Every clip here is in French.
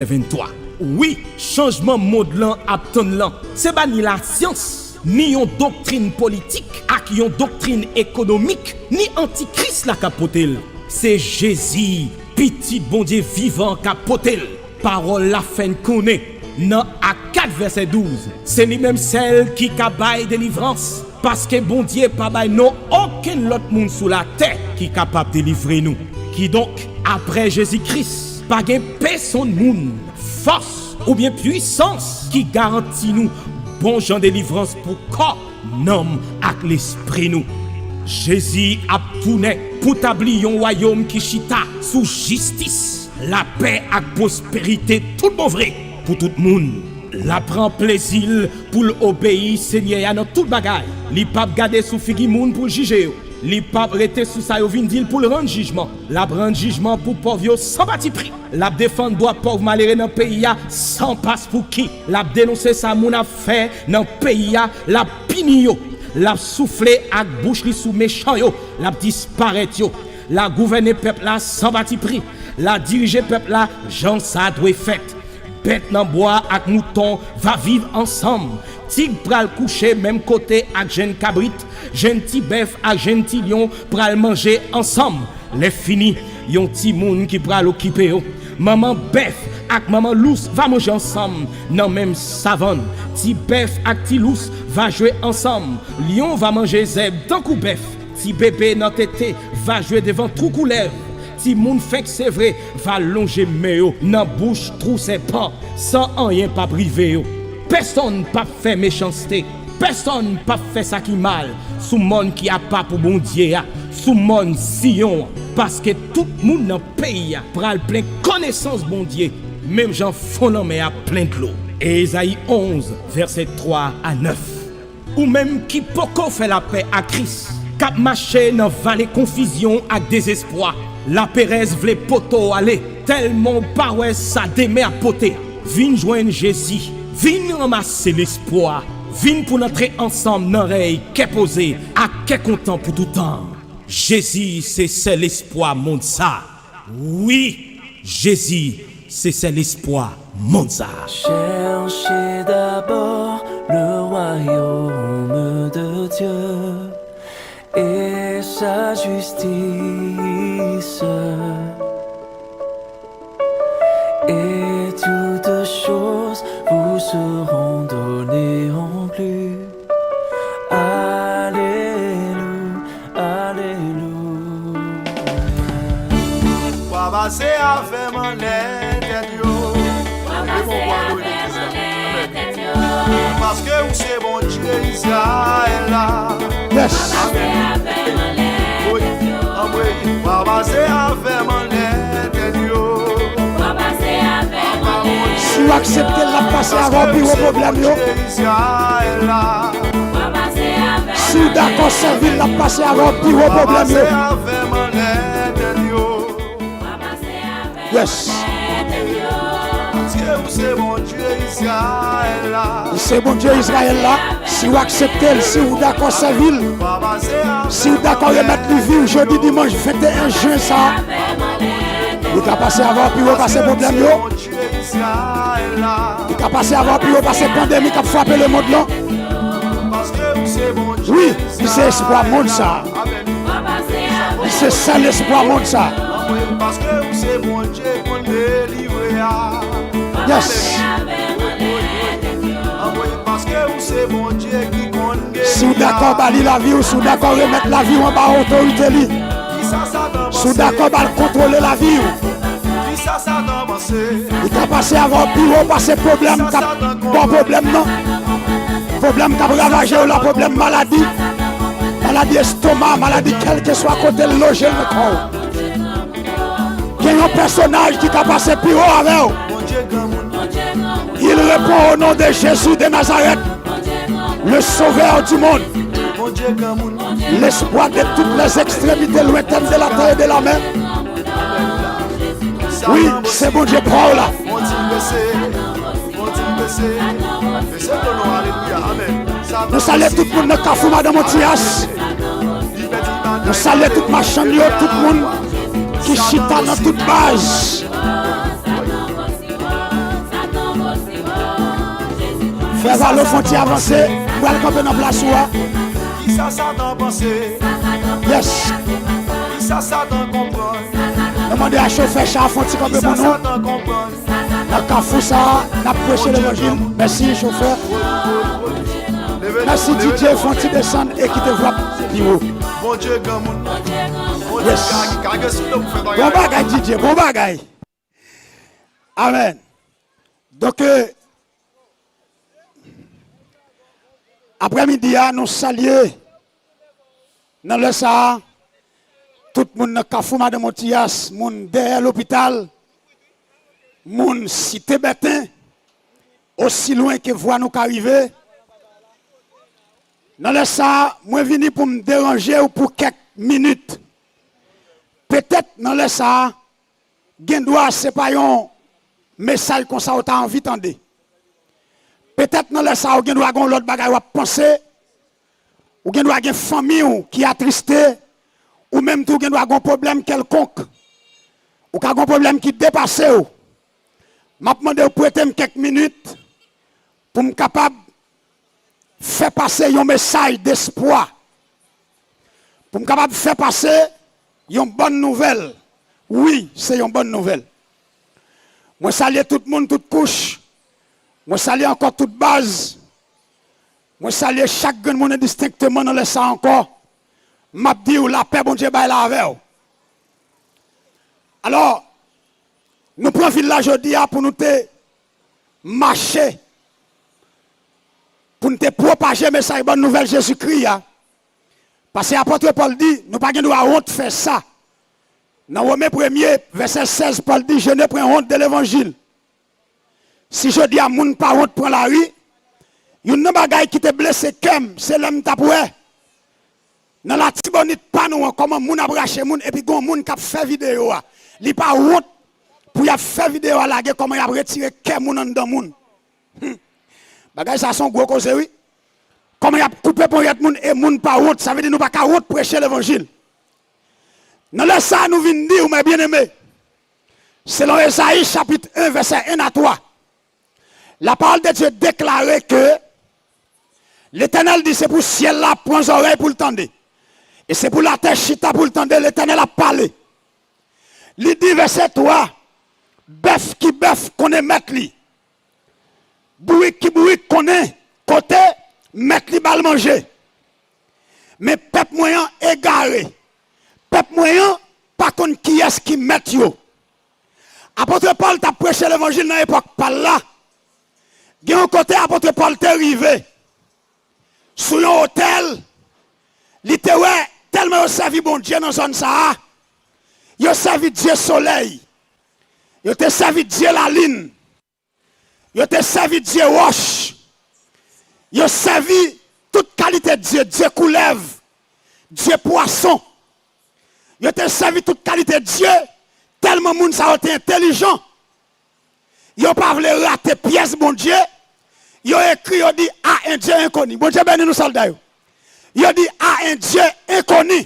23. Oui, changement mode lan apton lan. C'est pas ni la science, ni une doctrine politique, ak yon doctrine économique, ni antichrist la capotel. C'est Jésus, petit bon Dieu vivant capotel. Parole la fin connaît. Dans Acte 4 verset 12. C'est lui-même celle qui cabaye délivrance. Parce que bon Dieu pas bail non aucun autre monde sous la terre qui est capable de délivrer nous. Qui donc après Jésus-Christ, pas de personne monde, force ou bien puissance qui garantit nous bon genre délivrance pour corps, nom avec l'esprit nous. Jésus a tourné pour établir un royaume qui chita sous justice, la paix et prospérité tout bon vrai pour tout le monde. La prend plaisir pour obéir Seigneur dans tout bagaille. Li pas garder sous figi moun pour juger. Li pas rester sous sa yo vinn dil pour le rendre jugement. La prend jugement pour pauvre sans bâti prix. La défendre droit pauvre malheureux dans pays sans passe pour qui. La dénoncer ça moun a fait dans pays la pini yo. La souffler avec bouche li sous méchant yo. La disparaître yo. La gouverner peuple là sans bâti prix. La diriger peuple là Jean ça doit fait. Bête nan bois ak mouton va vivre ensemble. Tigre pral coucher même côté ak jeune cabrit, jeune ti bœuf ak jeune ti lion pral manger ensemble. Les fini, yon ti moun qui pral occuper yo. Maman bœuf ak maman lousse va manger ensemble dans même savane. Ti bœuf ak ti lousse va jouer ensemble. Lion va manger zèbre tant kou bœuf. Ti bébé nan tété va jouer devant trou couleuvre. Si moun fait que c'est vrai, va longer méo, nan bouche trou ses pas, sans rien pas privé yo. Personne pas fait méchanceté, personne pas fait ça qui mal, sous monde qui a pas pour bon Dieu, sous monde Sion, parce que tout moun dans pays pral plein connaissance bon Dieu, même Jean fondant mais a plein de l'eau. Ésaïe 11 verset 3 à 9. Ou même qui poko fait la paix à Christ, cap marché dans vallée confusion à désespoir. La Pérez vle poto aller, tellement parouès ça démé à poter. Vin joindre Jésus, vin ramasser l'espoir, vin pour entrer ensemble dans l'oreille, qu'est posé, à qu'est content pour tout temps. Jésus, c'est l'espoir, monde ça. Oui, Jésus, c'est l'espoir, monde ça. Cherchez d'abord le royaume de Dieu et sa justice, et toutes choses vous seront données en plus. Alléluia, alléluia. Wabase ave manet yo. Parce que vous c'est bon Dieu Israël là. Yes. Wabase ave manet yo. Si vous acceptez la passer avant puis vos problèmes yo. Si vous d'accord servir la passer avant puis vos problèmes yo. Yes. C'est bon Dieu Israël là. C'est bon Dieu Israël là. Si vous acceptez, si vous d'accord servir, si vous d'accord remettre le vie aujourd'hui dimanche 21 juin ça. Vous pouvez passer avant puis vous passer problème yo. Vous pouvez passer avant puis vous passer pandémie qui a frappé le monde là. Oui, c'est espoir monde ça. C'est ça l'espoir monde ça. Parce que c'est bon Dieu qu'on délivre. Yes. Parce que c'est bon Dieu qui compte. Si vous d'accord bali la vie ou si vous d'accord remettre la vie en bas autorité li. Si vous d'accord bal contrôler la vie. Il t'a passé avant puis vous passer problème bon problème non. Problème qui a ravagé ou la problème maladie. Maladie estomac, maladie quel que soit côté logé le corps. Il y a un personnage qui t'a passé plus haut avec vous. Il répond au nom de Jésus de Nazareth, le sauveur du monde, l'espoir de toutes les extrémités lointaines de la terre et de la mer. Oui, c'est bon Dieu prend là. Nous saluons tout le monde dans le café, Madame Otias. Nous saluons toute ma chambre, tout le monde qui chita dans toute base. Frère Valo font-ils avancer? Vous allez camper dans la place. Qui ça Satan pensé? Yes. Qui ça Satan comprend? Demandez à chauffeur chat font-ils camper Qui ça pour nous? Satan comprend? Dans Carrefour ça, n'a prêché l'évangile. Merci chauffeur. Merci DJ font-ils descendre et qui te voit plus haut. Bon Dieu grand monde. Bon Dieu Yes. kage sou de pou fè Bon bagay. bagay DJ, bon bagay. Amen. Donc, après-midi, nous saluons dans le Sahara, tout le monde dans Carrefour, Madame Motias, monde derrière l'hôpital, monde cité Bétain, aussi loin que voix nous arriver. Dans le Sahara, moi venu pour me déranger ou pour quelques minutes. Peut-être dans le Sahara, gen doit c'est pas un message comme ça autant envie d'entendre. Peut-être dans le Sahara, gen doit l'autre bagaille ou penser, ou gen doit une famille qui est attristé, ou même tout gen doit un problème quelconque, ou un problème qui dépasse. M'a demandé de prêter quelques minutes pour me capable faire passer un message d'espoir. Pour me capable faire passer une bonne nouvelle. Oui, c'est une bonne nouvelle. Moi salue tout le monde, toute couche. Moi salue encore toute base. Moi salue chaque monde distinctement dans le sang encore. M'a dit la paix, bon Dieu, la avec. Alors, nous prenons là aujourd'hui pour nous marcher. Pour nous propager le message de bonne nouvelle Jésus-Christ. Parce que l'apôtre Paul dit, nous pas de honte faire ça. Dans Romains 1er, verset 16, Paul dit, je ne prends honte de l'évangile. Si je dis à moun pas honte pour la rue, il y a une bagaille qui te blessé comme, c'est l'homme tapoué. Dans la tibonite pas nous, comment moun a braché moun, et puis gon moun qui a fait vidéo. Il pas honte pour y faire vidéo à la guerre, comment il a retiré comme moun en dedans moun. Bagaille ça son gros cause, oui. Comment il a coupé pour y être moun et moun pas honte, ça veut dire nous pas qu'à honte prêcher l'évangile. Dans le ça, nous venons dire, mes bien-aimés, selon Esaïe chapitre 1, verset 1 à 3, la parole de Dieu déclarait que l'Éternel dit, c'est pour le ciel là, point oreilles pour le tendre. Et c'est pour la terre chita pour le tendre, l'Éternel a parlé. Il dit, verset 3, bœuf qui bœuf connaît mettre lui. Bruit qui bruit connaît côté mettre lui bal manger. Mais peuple moyen égaré. Peuple moyen, pas contre qui est-ce qui met yo. Apôtre Paul t'a prêché l'évangile dans l'époque par là. Il y a un côté apôtre Paul t'est arrivé. Sur un hôtel, il était tellement servi bon Dieu dans zone ça. Il a servi Dieu soleil. Il a servi Dieu la lune. Il a servi Dieu roche. Il a servi toute qualité de Dieu. Dieu couleuvre. Dieu poisson. Il a servi toute qualité de Dieu. Tellement moun ça a été intelligent. Il n'a pas voulu rater pièce, bon Dieu. Il a écrit, il a dit, ah, un Dieu inconnu. Bon Dieu, bénis nous soldats. Il a dit, ah, un Dieu inconnu.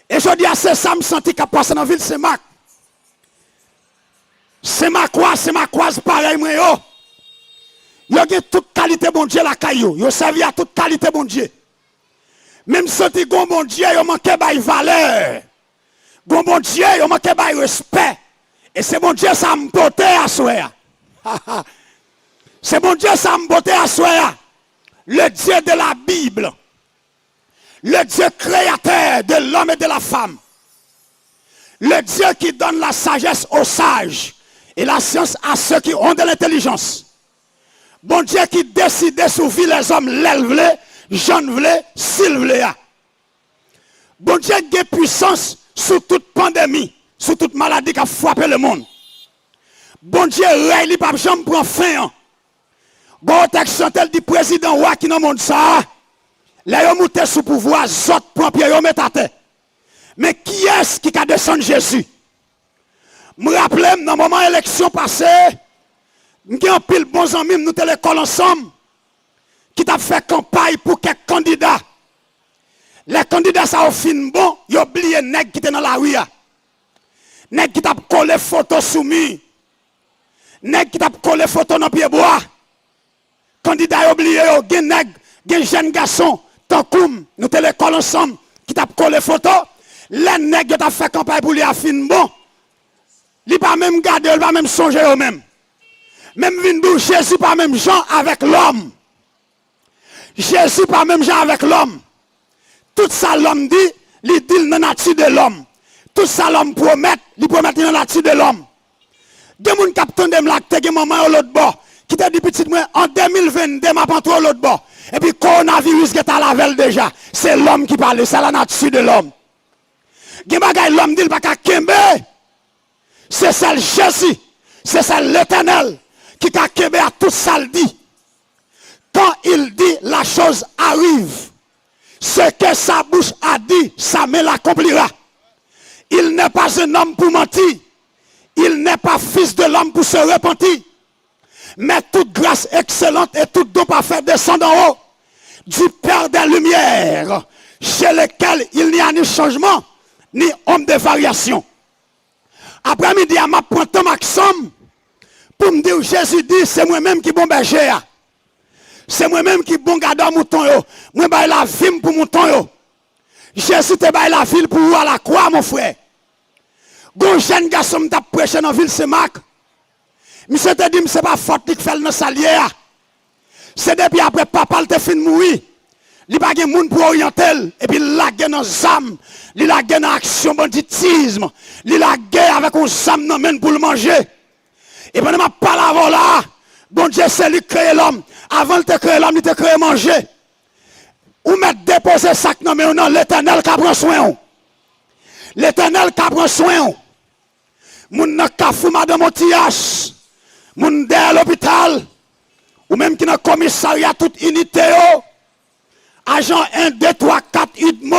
Et je dis, ah, c'est ça, me senti qu'à passer dans la ville, c'est Mac. C'est ma croix, pareil, moi, yo. Il a toute qualité, bon Dieu, la caillou. Il a servi à toute qualité, bon Dieu. Même si tu as bon Dieu, il manque de valeur. Bon Dieu, il manque de respect. Et c'est bon Dieu, ça me botte à soi. C'est bon Dieu, ça me botte à soi. Le Dieu de la Bible. Le Dieu créateur de l'homme et de la femme. Le Dieu qui donne la sagesse aux sages et la science à ceux qui ont de l'intelligence. Bon Dieu qui décide de sauver les hommes, l'élève, jeunes vle, s'il vle. Bon Dieu a puissance sur toute pandémie, sur toute maladie qui a frappé le monde. Bon Dieu, il pas jamais prend fin. Bon texte chantel du président roi qui dans le monde ça. Là yo monté sous pouvoir, zot prend pied yo met à terre. Mais qui est-ce qui a descendu Jésus? Me rappelle dans le moment élection passée, nous avons pile bons amis, nous avons l'école ensemble, qui t'a fait campagne pour quelques candidats. Les candidats, ça ont fini bon, ils ont oublié les nègres qui étaient dans la rue. Les nègres qui t'a collé photo soumis. Les nègres qui t'a collé photo dans le pied bois. candidat oublié, gen nèg, gen jeune garçon, tant koum, nous te l'école ensemble, qui t'a collé photo, les nèg t'a fait campagne pour lui à fin bon. Li pas même garder, il pas même songer eux même. Même vin Jésus pas même Jean avec l'homme. Jésus pas même Jean avec l'homme. Tout ça l'homme dit, il dit dans la nature de l'homme. Tout ça l'homme promet, il promet dans la nature de l'homme. Des gens qui ont des lactés, qui maman au l'autre bord, qui t'a dit petit moi en 2022 m'a pas au l'autre bord. Et puis coronavirus qui est à la veille déjà, c'est l'homme qui parle, c'est la nature de l'homme. Gen bagay l'homme dit pas qu'à kembe. C'est celle Jésus, c'est celle l'Éternel qui a kembe à tout ça le dit. Quand il dit la chose arrive, ce que sa bouche a dit, sa main l'accomplira. Il n'est pas un homme pour mentir. Il n'est pas fils de l'homme pour se repentir. Mais toute grâce excellente et tout don parfait descend d'en haut du Père des Lumières, chez lequel il n'y a ni changement, ni homme de variation. Après-midi, je prends ton maximum pour me dire, Jésus dit, c'est moi-même qui bon berger. C'est moi-même qui bon gardeur mouton yo. Moi bail la vie pour mouton yo. Jésus te bail la ville pour à la croix mon frère. Gon jeune garçon t'a prêché dans ville c'est Marc. Monsieur te dit c'est pas faute qui fait dans salier. C'est depuis après papa te fin mourir. Il pas gen moun pour orienter et puis la guerre dans zam, il la guerre dans action banditisme, il la guerre avec un zam nan men pour le manger. Et pendant ma parole là, bon Dieu c'est lui créer l'homme. Avant de te créer l'homme, il te créé manger. Ou mettre déposer sac non mais non l'Éternel qui prend soin. L'Éternel qui prend soin. Moun nan kafou madame Otias, moun de l'hôpital, ou même qui dans commissariat toute unité yo. Agent 1, 2, 3, 4, 8 mots,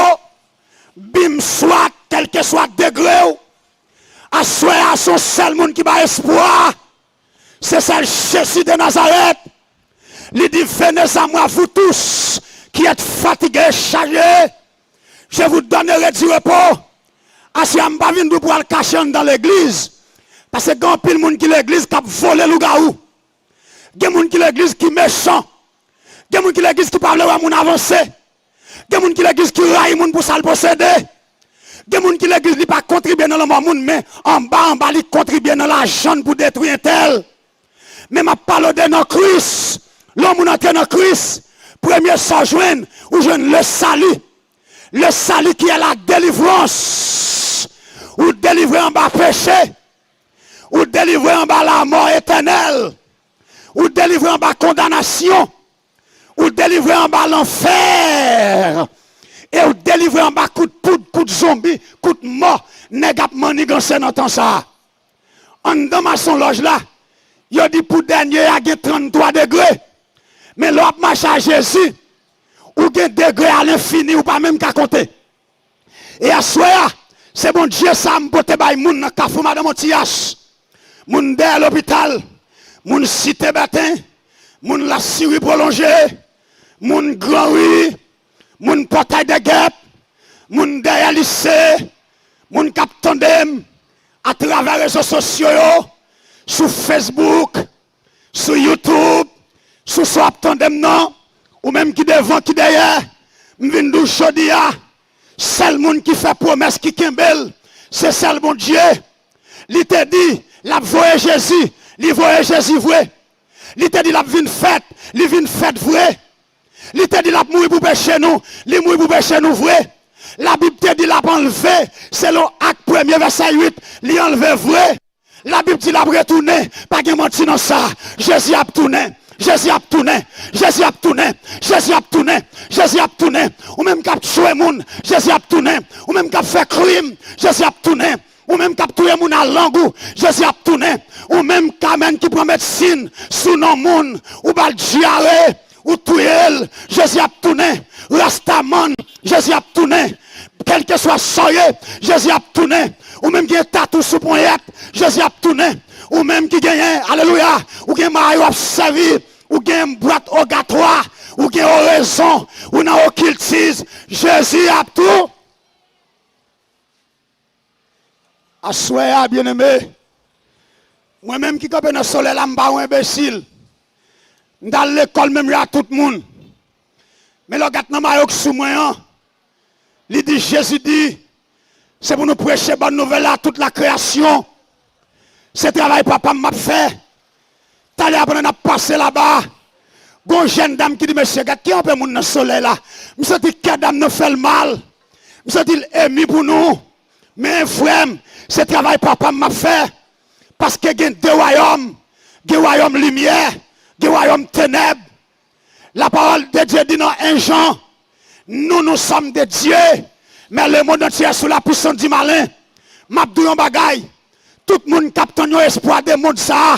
bim soit, quel que soit degré, à son seul monde qui a espoir, c'est celle Jésus de Nazareth. Il dit, venez à moi, vous tous, qui êtes fatigués, chargés, je vous donnerai du repos. Asi je ne vais pas venir pour le cacher dans l'église, parce que quand il y a des gens qui l'église qui a volé le gaou, il y a des gens qui l'église qui méchant. Il y a des gens qui l'église qui parlent à mon avancé. Il y a des gens qui l'église qui raille moun pour ça le posséder. Il y a des gens qui l'église qui pas contribuer dans le monde, mais en bas, ils contribuent dans l'argent pour détruire un tel. Mais ma parole de notre Christ, l'homme entre dans Christ, premier sans joindre, ou je le salut. Le salut qui est la délivrance. Ou délivrer en bas péché. Ou délivrer en bas la mort éternelle. Ou délivrer en bas condamnation. Ou délivrer en bas l'enfer. Et ou délivrer en bas coup de poudre, coup de zombie, coup de mort. Négap manigancé dans temps ça. En dans ma son loge là, il dit pour dernier, il y a 33 degrés. Mais l'autre marche à Jésus, ou un degré à l'infini, ou pas même qu'à compter. Et à soir, c'est bon Dieu, ça me pote bay moun nan kafou madame Otias. Moun de à l'hôpital, moun cité batin, moun la Syrie prolongée, moun grand rue, moun portail de guêpe, moun derrière lycée, moun kap tandem, à travers les réseaux sociaux, sur Facebook, sur YouTube, sur swap tandem non, ou même qui devant, qui derrière, m'vindou chodia, seul monde qui fait promesse qui kembel, c'est seul bon Dieu. Il te dit, la voie Jésus, il voie Jésus vrai. Il te dit, la vine fête, il vine fête vrai. Il te dit, la mourir pour pécher nous, il mourir pour pécher nous vrai. La Bible te dit, la enlevé, c'est le acte 1er verset 8, il enlevé vrai. La Bible dit, la retourné, pas de mentir dans ça. Jésus a tourné. Jésus a tourné, Jésus a tourné, Jésus a tourné, Jésus a tourné, ou même qui a tué moun, Jésus a tourné, ou même qui a fait crime, Jésus a tourné, ou même qui a tué moun à langue, Jésus a tourné, ou même qui prend médecine sous nos moun, ou bal diarrhée, ou tué, Jésus a tourné, Rastaman, Jésus a tourné, quel que soit soyez, Jésus a tourné, ou même qui est tatou sous poignette, Jésus a tourné, ou même qui gagne, alléluia, ou qui maillot à servir, ou qui boîte ogatoire, ou qui oraison, ou n'a occultisme, Jésus a tout. Assoya, bien-aimé, moi-même qui campe dans le soleil, là, je suis un imbécile. Dans l'école même là tout le monde. Mais le gars nan maillot sous moi, il dit Jésus dit c'est pour nous prêcher bonne nouvelle à toute la création. C'est travail papa m'a fait. T'allez après n'a passé là-bas. Gon jeune dame qui dit monsieur gars qui on peut moun dans soleil là. Monsieur dit que dame nous fait le mal. Monsieur dit émis pour nous. Mais frère, c'est travail papa m'a fait parce que il y a deux royaumes, deux royaumes lumière, deux royaumes ténèbres. La parole de Dieu dit dans 1 Jean, nous sommes des dieux, mais le monde entier est sous la puissance du malin. M'abdou yon bagay, tout le monde capte yon espoir de monde ça,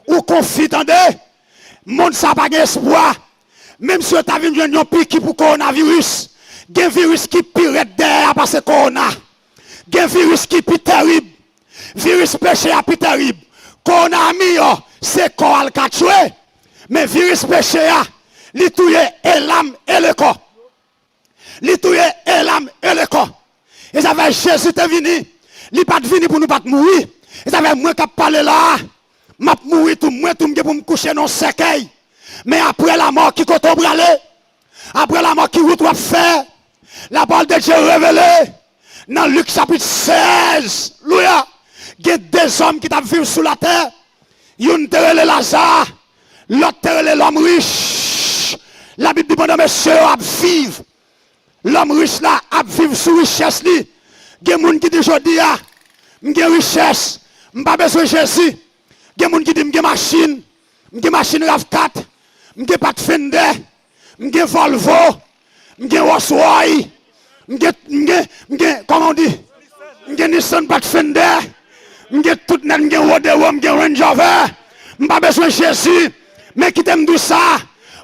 ou confie tande, monde ça pas espoir. Même si vous avez vu un pique pour coronavirus, il y a un virus qui pire derrière parce que corona. Il y a un virus qui est plus terrible. Virus péché est plus terrible. Corona c'est corps qui a tué. Mais virus péché il touye et l'âme et le corps. Il touye et l'âme et le corps. Et ça fait Jésus est venu. Il n'est pas venu pour nous pas mourir. Et ça fait moi qui parle là. M'a mourir tout moi tout pour me coucher dans cercueil. Mais après la mort qui compte brûler. Après la mort qui route va faire. La parole de Dieu révélée. Dans Luc chapitre 16, louia, il y a des hommes qui vivent sous la terre. Yon terre Lazare, l'autre terre l'homme riche. La Bible dit pendant monsieur a vivre. L'homme riche là a vivre sous richesse li. Il y a des gens qui disent aujourd'hui ah, m'gè richesse, m'pas besoin de Jésus. Il y a des gens qui disent m'gè machine RAV4, m'gè pas de Fender, m'gè Volvo, m'gè Rolls-Royce. Comment on dit? M'gè Nissan pas de Fender. M'gè tout net, m'gè Rodeo, m'gè Range Rover. M'pas besoin de Jésus. Mais qui t'aime tout ça?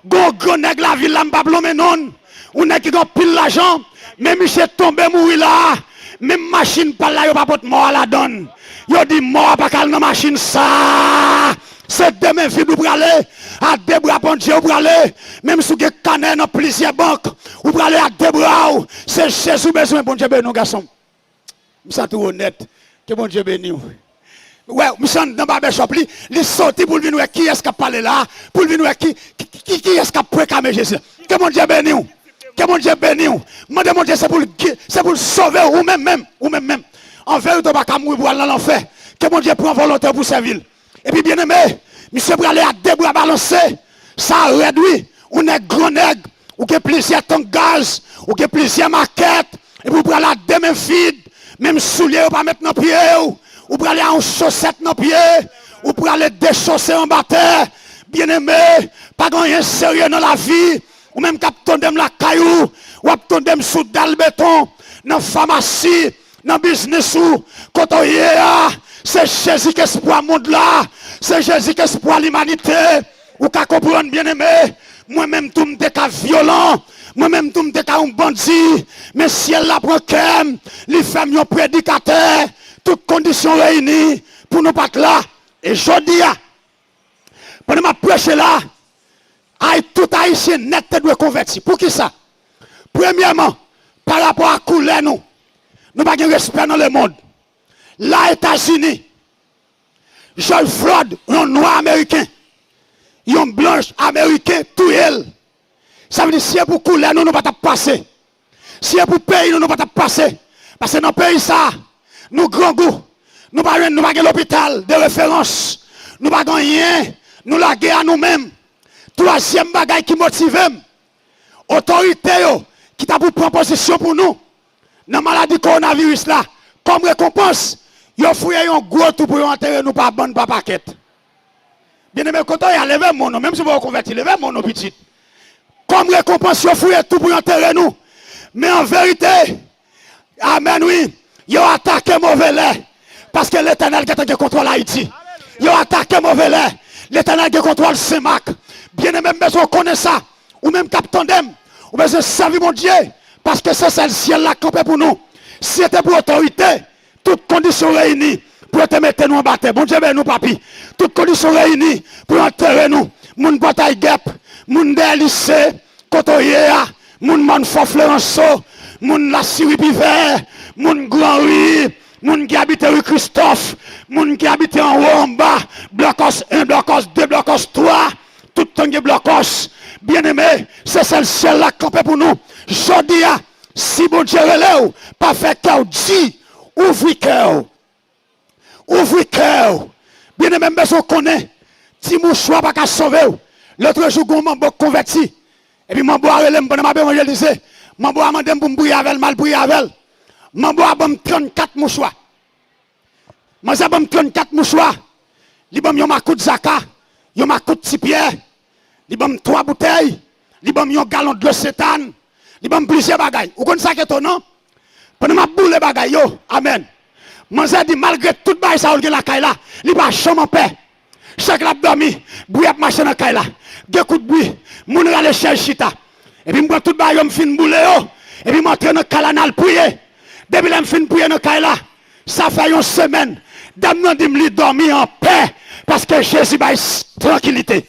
Gros nèg la ville là m'pas blomé non. Ou nèg qui gon pile l'argent. Mais Michel tombé mourir là. Même machine pas là, yo pas pot mort à la donne. Yo dit mort pas cal dans machine ça. C'est demain vie pour aller à deux bras bon Dieu pour aller. Même si vous avez canne dans plusieurs banques, ou pour aller à deux bras. C'est Jésus besoin bon Dieu béni garçon. Je suis tout honnête. Que bon Dieu béni. Ouais, je suis dans barbershop li, il sorti pour venir qui est-ce qui a parlé là, pour venir qui est-ce qui a proclamé Jésus. Que bon Dieu béni. Que mon Dieu béni. Mon Dieu c'est pour sauver ou même. En vérité, on va pas mourir pour aller dans l'enfer. Que mon Dieu prend volonté pour servir. Et puis bien aimé, monsieur pour aller à deux bras balancer, ça réduit. On est grand nègre, ou que plusieurs tonnes de gaz, ou que plusieurs maquettes, et pour aller à deux mains vides, même souliers ou pas mettre dans pied, ou pour aller en chaussette dans pied, ou pour aller déchausser en bataille. Bien aimé, pas rien sérieux dans la vie. Ou même quand on donne la caillou, ou on donne sous dalle béton, dans la pharmacie, dans le business, quand on y est, c'est Jésus qui espoir le monde là, c'est Jésus qui espoir l'humanité. Ou qu'à comprendre bien aimé, moi-même tout me déca violent, moi-même tout me déca un bandit, mais si elle la prend comme, les femmes ont prédicateur, toutes conditions réunies pour nous pas là. Et je dis, pendant ma prêche là, tout haïtien net doit convertir. Pour qui ça? Premièrement, par rapport à couleur nous pas de respect dans le monde. Les États-Unis, George Floyd, un noir américain, un blanche américain, tout elle. Ça veut dire si c'est pour couleur nous pas passer. Si c'est pour pays nous pas passer. Parce que dans le pays ça, nous grand goût, nous pas l'hôpital de référence, nous pas rien, nous la guerre à nous-mêmes. Troisième bagaille qui motive, autorité qui t'a pour proposition pour nous, dans la maladie coronavirus là, comme récompense, ils ont fouillé un gros tout pour enterrer nous par bande par paquet. Bien aimé, quand il a levé mon nom, même si vous convertir, levé mon nom petit. Comme récompense, ils ont fouillé tout pour enterrer nous. Mais en vérité, amen oui, ils ont attaqué mauvais lait. Parce que l'Éternel qui contrôle Haïti. Ils ont attaqué mauvais lait. L'Éternel qui contrôle Saint-Marc. Bien aimé, besoin connaître ça. Ou même capitaine d'em. Ou besoin servir mon Dieu. Parce que c'est le ciel là campé pour nous. Si c'était pour autorité, toutes conditions réunies pour te mettre nous en bataille. Bon Dieu, nous papi. Toutes conditions réunies pour enterrer nous. Moun bataille guep, moun des lycées, Kotoyea, moun Manfort Florenceau, moun la Syrie Piver, moun Grand Rue, moun qui habite rue Christophe, moun qui habite en haut en bas, blocos 1, blocos 2, blocos 3, tout montagne de blocos. Bien-aimé, c'est celle ciel là campé pour nous. Jodi a, si bon Dieu relève, pas fait cœur dit, ouvri cœur. Ouvri cœur. Bien-aimé, besoin connaît. Si mon choix pas qu'à sauver. L'autre jour, on m'a converti. Et puis, mon bois relève, pendant ma bémol, je disais, mon bois m'a demandé pour me briller avec, mal briller avec. Mon bois a 34 mouchoirs. Moi, j'ai 34 mouchoirs. Il y a un coup de zaka, il y a un coup de tipierre, il y a 3 bouteilles, il y a un gallon de cétane, il y a plusieurs bagailles. Vous connaissez ça qui est étonnant? Pendant ma boule de bagailles, yo, amen. Moi, j'ai dit, malgré tout bagaille, ça, il y a la caille là, il n'y a pas chambre en paix. Chaque l'a dormi, bruit a marché dans la caille là. Deux coups de bruit, moun rale cherche chita. Et puis, moi, tout bagaille, je fin boule yo. Et puis, je m'entre dans la caille là, prier. Depuis que je fin prier dans la caille là, ça fait une semaine. Dame nan dit me dormir en paix parce que Jésus a tranquillité.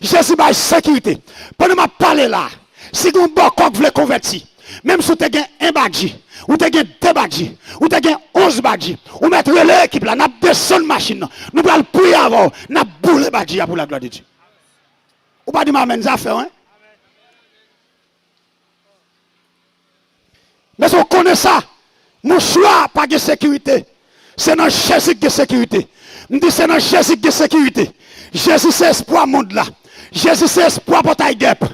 Jésus a sécurité. Pendant que je parle là, si vous voulez convertir, même si vous avez un badge, ou vous avez 2 badges, ou vous avez 11 badges, ou mettre l'équipe là, nous descendons la machine, nous allons prier avant, nous boule les badges pour la gloire de Dieu. Ou pas dire m'amène ça fait, hein? Mais si on connaît ça, mon choix pas de sécurité. C'est dans Jésus qui est sécurité. Je dis c'est dans Jésus qui est sécurité. Jésus c'est espoir monde là. Jésus c'est espoir pour ta guêpe.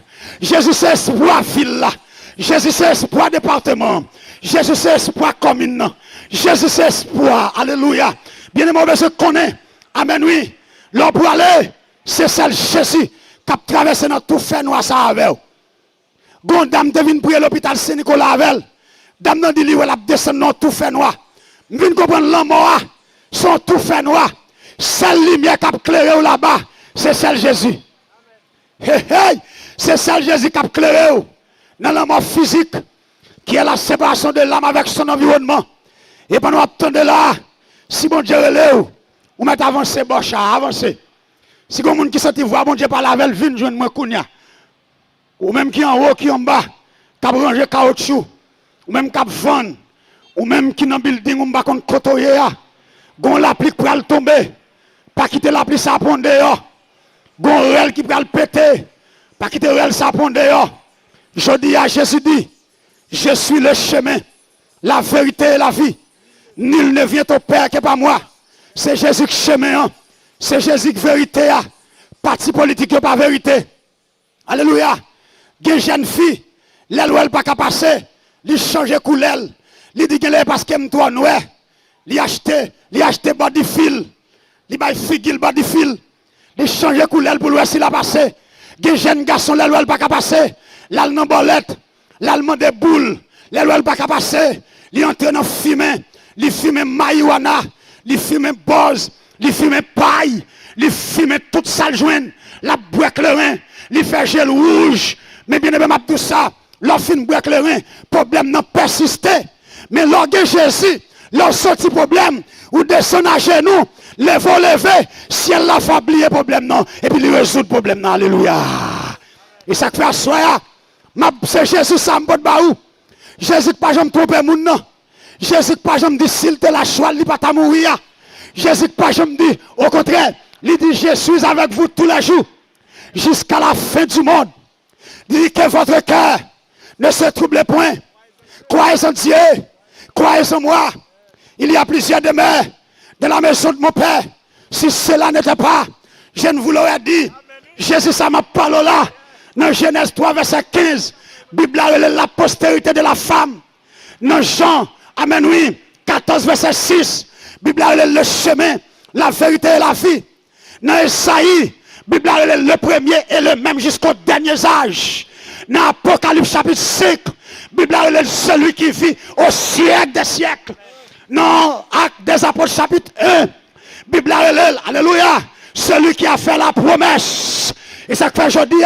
Jésus c'est espoir ville là. Jésus c'est espoir département. Jésus c'est espoir commune. Jésus c'est espoir. Alléluia. Bien aimé, je connais. Amen oui. L'on pour aller, c'est celle Jésus qui a traversé dans tout fait noir ça avec. Gon dame devine prier l'hôpital Saint-Nicolas avec. Dame nan dit li elle a descendu dans tout fait noir. Vin comprendre l'amour, son tout fait noir. Celle lumière qui a éclairé là-bas, c'est celle Jésus. Hey, hey, c'est celle Jésus qui a éclairé dans l'amour physique, qui est la séparation de l'âme avec son environnement. Et pendant attendre là, si bon Dieu relève, ou met avancer, bocha, avancer. Si vous avez qui senti voir bon Dieu par la velle, vin joindre moi kounya. Ou même qui en haut, qui en bas, qui a rangé caoutchouc, ou même qui a vendre. Ou même qui dans building ou pas contre côtoyer gon l'applique pour tomber pas quitter l'appli ça prendre dehors gon réel qui pour péter pas quitter réel ça prendre dehors. Je dis à Jésus dit je suis le chemin la vérité et la vie nul ne vient au Père que par moi. C'est Jésus qui chemin c'est Jésus qui vérité parti politique pas vérité. Alléluia. Gen jeune fille l'elle pas capable passer lui changer couleur. Il dit que parce que m'tois noir, il acheté body fil, il bail figil body fil, il changer couleur pour voir s'il a passé. Des jeunes garçons la loi pas capable passer, l'allemand bolette, l'allemand des boules, la loi pas capable passer, il entre dans fumée, il fume marijuana, il fume boz, il fume paille, il fume toute sale jointe, la bois clairin, il fait gel rouge, mais bien aimé tout ça, l'on fin bois clairin, problème n'a persisté. Mais lorsque Jésus, lorsque ce problème, ou descend à genoux, lever, ciel la fait oublier le problème, non, et puis il résout le problème, non, alléluia. Et ça fait assoya, c'est Jésus, ça me baou. Jésus, pas jamais tromper moun, non. Jésus, pas jamais dit, s'il te la choix, il pas ta mourir. Jésus, pas jamais dit, au contraire, il dit, je suis avec vous tous les jours, jusqu'à la fin du monde. Il dit que votre cœur ne se trouble point. Croyez en Dieu. Croyez en moi, il y a plusieurs demeures dans la maison de mon Père. Si cela n'était pas, je ne vous l'aurais dit. Jésus, ça m'a parlé là. Dans Genèse 3, verset 15, Bible a la postérité de la femme. Dans Jean, amen oui, 14, verset 6, Bible a le chemin, la vérité et la vie. Dans Esaïe, Bible a le premier et le même jusqu'au dernier âge. Dans Apocalypse chapitre 5, Bible est celui qui vit au siècle des siècles. Non, Acte des Apôtres chapitre 1. Bible est, alléluia, celui qui a fait la promesse. Et ça fait aujourd'hui,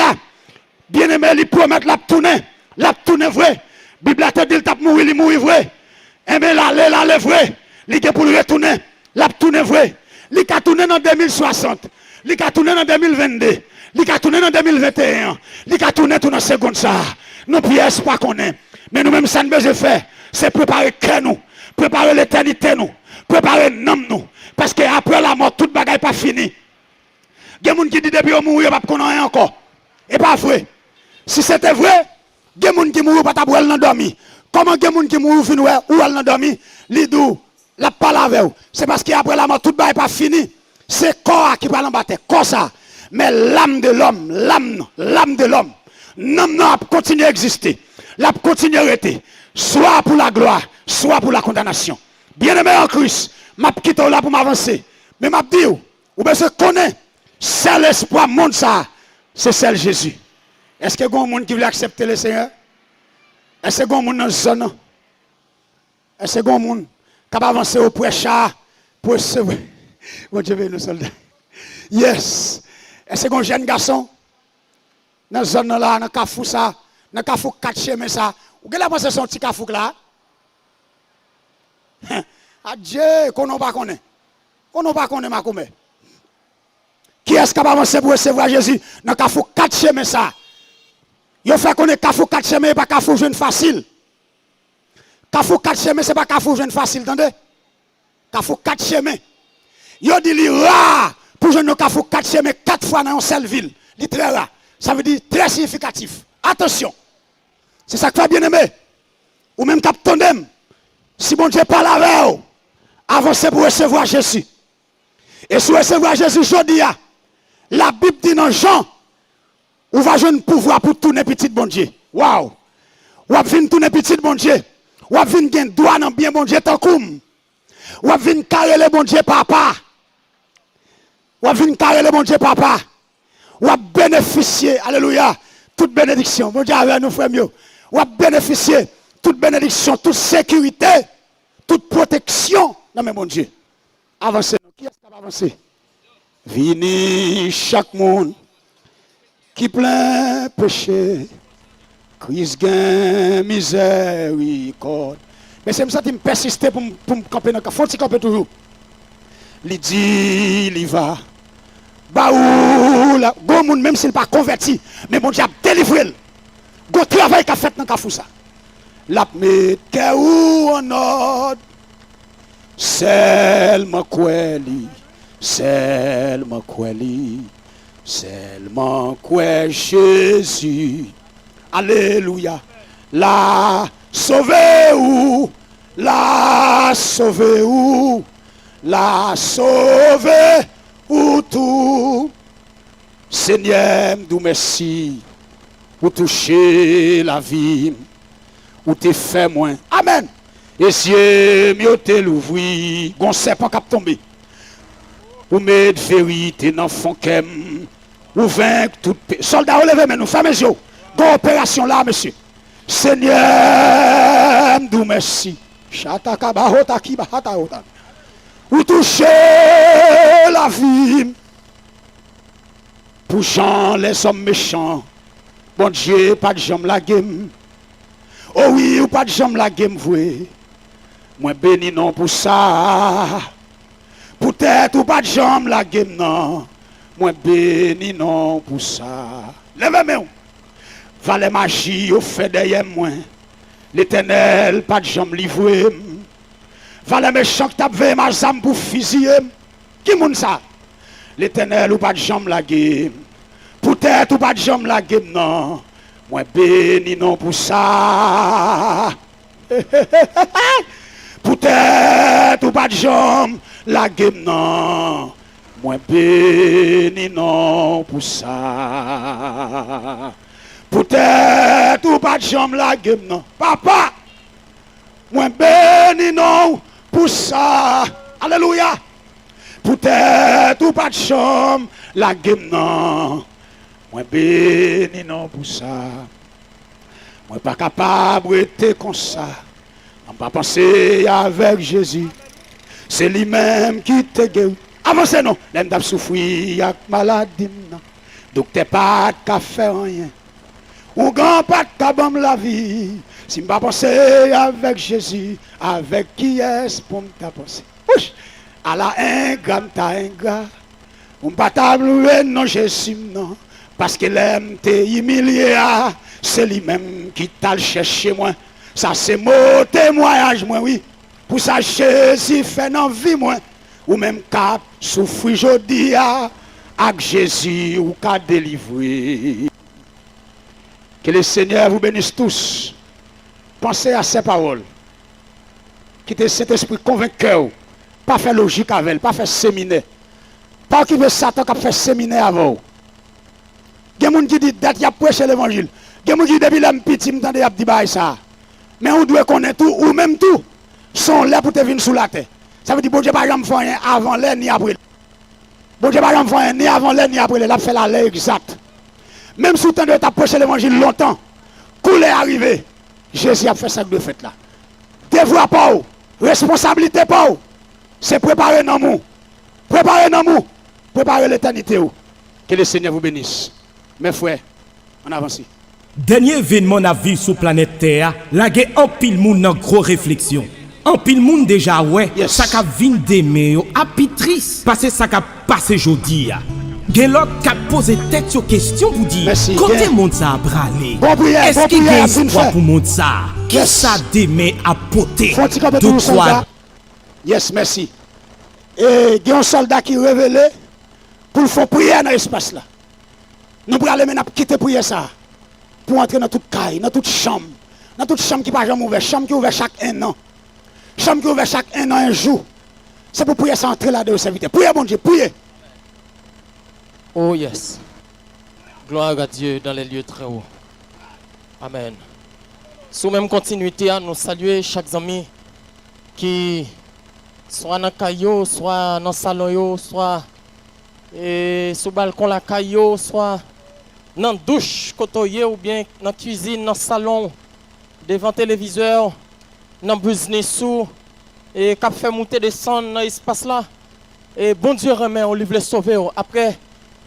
bien aimé, il promet la tourner vrai. Bible te dit, il mourir vrai. Et bien l'aller vrai. Il est pour le retourner, la tourner vrai. Il a tourné en 2060. Il a tourné en 2022. Il a tourné en 2021. Il a tourné tout dans seconde ça. Nous pièces pas qu'on est. Mais nous-mêmes, ça ne besoin faire. C'est préparer que nous. Préparer l'éternité nous. Préparer l'homme nous. Parce qu'après la mort, toute bagaille pas fini. Il y a des gens qui disent depuis qu'on mourir, pas qu'on a encore. Et pas vrai. Si c'était vrai, il y a des gens qui mourent pas pour aller dormir. Comment il y a des gens qui mourent ou aller dormir? Lidou, la parole avec vous. C'est parce qu'après la mort, tout le n'est pas fini. C'est corps qui parle en bas, comme ça. Mais l'âme de l'homme, l'âme de l'homme, non, continue à exister. La continue à être. Soit pour la gloire, soit pour la condamnation. Bien-aimé en Christ, m'a quitté là pour m'avancer. Mais m'a dit, ou bien je connais, c'est l'espoir monde ça, c'est celle Jésus. Est-ce qu'il y a des gens qui veulent accepter le Seigneur? Est-ce qu'il y a des gens dans la zone? Est-ce qu'il y a des gens qui peuvent avancer au prêcheur pour recevoir? Bon Dieu, nos soldats. Yes. Est-ce qu'il y a des jeunes garçons dans la zone là, dans le Kafou ça, dans le Kafou 4 chemins ça? Ou quelle est son petit Kafou là? Adieu, qu'on n'a pas connaît. On n'a pas connaît ma commère. Qui est-ce qui va avancer pour recevoir Jésus dans le Kafou 4 chemins ça? Il fait qu'on est Kafou 4 chemins, pas Kafou jeune facile. Kafou 4 chemins, c'est pas Kafou jeune facile, attendez? Kafou 4 chemins. Il dit li rare pour jeune Kafou 4 chemins 4 fois dans une seule ville. Il très rare. Ça veut dire très significatif. Attention. C'est ça que fait bien aimé. Ou même capitaine, si bon Dieu parle avec vous, avancez pour recevoir Jésus. Et si vous recevoir Jésus aujourd'hui, la Bible dit dans Jean, ou va jouer un pouvoir pour tourner petit bon Dieu. Waouh! Ou va venir tourner petit bon Dieu. Ou va venir gagner droit dans bien bon Dieu tant comme. Ou va venir carrer le bon Dieu papa. Ou va venir carrer le bon Dieu papa. Ou va bénéficier, alléluia, toute bénédiction. Bon Dieu avec nous frères mieux. Ou va bénéficier toute bénédiction, toute sécurité, toute protection. Non mais mon Dieu. Avancez. Qui est-ce qui va avancer? Vini chaque monde qui plein péché, crise gain, miséricorde. Mais c'est ça qui me persiste pour me camper dans le faut camper toujours. Il dit, il va. Baou, la, bon monde, même s'il n'est pas converti, mais mon Dieu a délivré. Go travail qu'a fait dans le fou ça. La mette ou en ordre. Seulement quoi seulement quoi Jésus. Alléluia. La sauver ou tout. Seigneur, nous merci pour toucher la vie, ou te fait moins. Amen. Et si mieux te l'ouvrir, gon serpent cap tomber. Ou mettre vérité dans fond kem, ou vaincre tout soldat relevez mais nous fermez les yeux. Gon opération là monsieur. Seigneur, nous merci. Chataka bahota ki bahata hota. Ou toucher la vie. Pour Jean les hommes méchants. Bon Dieu, pas de jambe la game. Oh oui, ou pas de jambe la game voué. Moi béni non pour ça. Peut-être ou pas de jambe la game non. Moi béni non pour ça. Levez-moi. Valait magie au fait derrière moi. L'Éternel pas de jambe livré. Valait méchant que t'as vu ma zame pour fusiller. Qui moun ça? L'Éternel ou pas de jambe la game. Peut-être ou pas de jambe la game non. Moi béni non pour ça. Peut-être ou pas de jambe la game non. Moi béni non pour ça. Peut-être ou pas de jambe la game non. Papa. Moi béni non pour ça. Alléluia. Peut-être ou pas de jambe la game non. Moi béni non pour ça. Moi pas capable d'être comme ça. On pas penser avec Jésus. C'est lui-même qui te guérit. Avancez non. L'aime d'ab souffrir avec maladie. Docteur pas de faire rien. Ou grand pas de cabam la vie. Si je ne pas penser avec Jésus, avec qui est-ce pour me penser? À la ingrat, ta ingrat. On ne pas tablouer non Jésus non. Parce qu'il aime te humilier, c'est lui-même qui t'a cherché moi. Ça c'est mon témoignage moi oui. Pour ça Jésus fait dans vie moi. Ou même qu'à souffrir aujourd'hui avec Jésus ou qu'à délivrer. Que le Seigneur vous bénisse tous. Pensez à ces paroles. Quittez cet esprit convainqueur. Pas faire logique avec elle, pas faire séminaire. Pas occuper Satan qui a fait séminaire avant. Il y a des gens qui disent qu'il y a prêché l'évangile. Il y a des gens qui disent depuis l'homme petit, il y a dit ça. Mais on doit connaître tout, ou même tout, sont là pour te venir sous la terre. Ça veut dire que bon Dieu n'a pas fait rien avant l'air ni après. Bon Dieu n'a pas fait rien ni avant l'air ni après. Il a fait la loi exacte. Même si tu as prêché l'évangile longtemps, couler arrivé, Jésus a fait ça de fait là. Devoir pas où, responsabilité pas où, c'est préparer dans nous. Préparer dans nous, préparer l'éternité. Que le Seigneur vous bénisse. Mes frères, on avance. Dernier événement à vivre sur planète Terre, la guerre en pile moun dans gros réflexion. En pile moun déjà ouais, Yes. ça ka vin deme yo apitrice parce que ça ka passé jodi a. Gen l'autre qui a posé tête sur question pour dire Merci, côté gen. monde ça a bralé. Bon prière, Est-ce bon qu'il y prière, a fin espoir fait. pour monde ça? Qui Yes. ça deme à poter? Faut-il qu'on De tout quoi? soldat? Yes, merci. Et il y a un soldat qui révélé pour le faire prier dans l'espace là. Nous pourrons aller maintenant quitter prier ça. Pour entrer dans toute caille, dans toute chambre. Dans toute chambre qui n'est pas jamais ouverte. Chambre qui est ouverte chaque un an. Chambre qui est ouverte chaque un an, un jour. C'est pour prier ça entrer là-dedans, serviteur. Priez, mon Dieu, priez. Oh yes. Gloire à Dieu dans les lieux très hauts. Amen. Sous même continuité, nous saluer chaque ami qui soit dans le caillou, soit dans le salon, soit sous le balcon la caillou, soit dans la douche côtoyé ou bien dans la cuisine, dans le salon, devant le téléviseur, dans le business et qui fait monter descendre dans l'espace là. Et bon Dieu remet, on livre les sauver après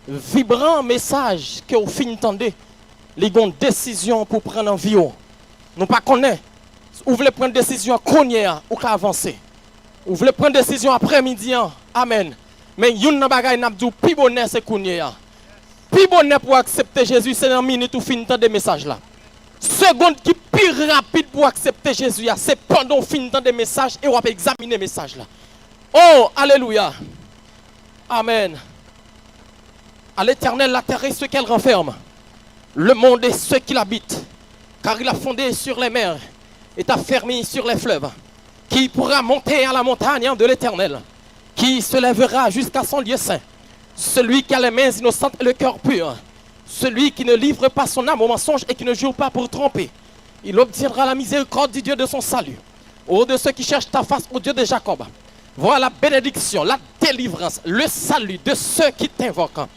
vibrant message que vous finissez d'entendre. Les bonnes décisions pour prendre en vie. Nous pas connaître. Vous voulez prendre décision qu'on ou qu'à avancer. Vous voulez prendre décision après-midi. Amen. Mais yon nan bagay n'a dit plus bonheur c'est qu'on y a. Plus bonheur pour accepter Jésus c'est dans minute ou fin de message là. Seconde qui plus rapide pour accepter Jésus c'est pendant fin de message et on va examiner message là. Oh alléluia. Amen. À l'Éternel la terre et ce qu'elle renferme. Le monde et ceux qui l'habitent. Car il a fondé sur les mers et a fermé sur les fleuves. Qui pourra monter à la montagne de l'Éternel? Qui se lèvera jusqu'à son lieu saint? Celui qui a les mains innocentes et le cœur pur. Celui qui ne livre pas son âme au mensonge et qui ne jure pas pour tromper. Il obtiendra la miséricorde du Dieu de son salut. Ô de ceux qui cherchent ta face, ô Dieu de Jacob. Voilà la bénédiction, la délivrance, le salut de ceux qui t'invoquent.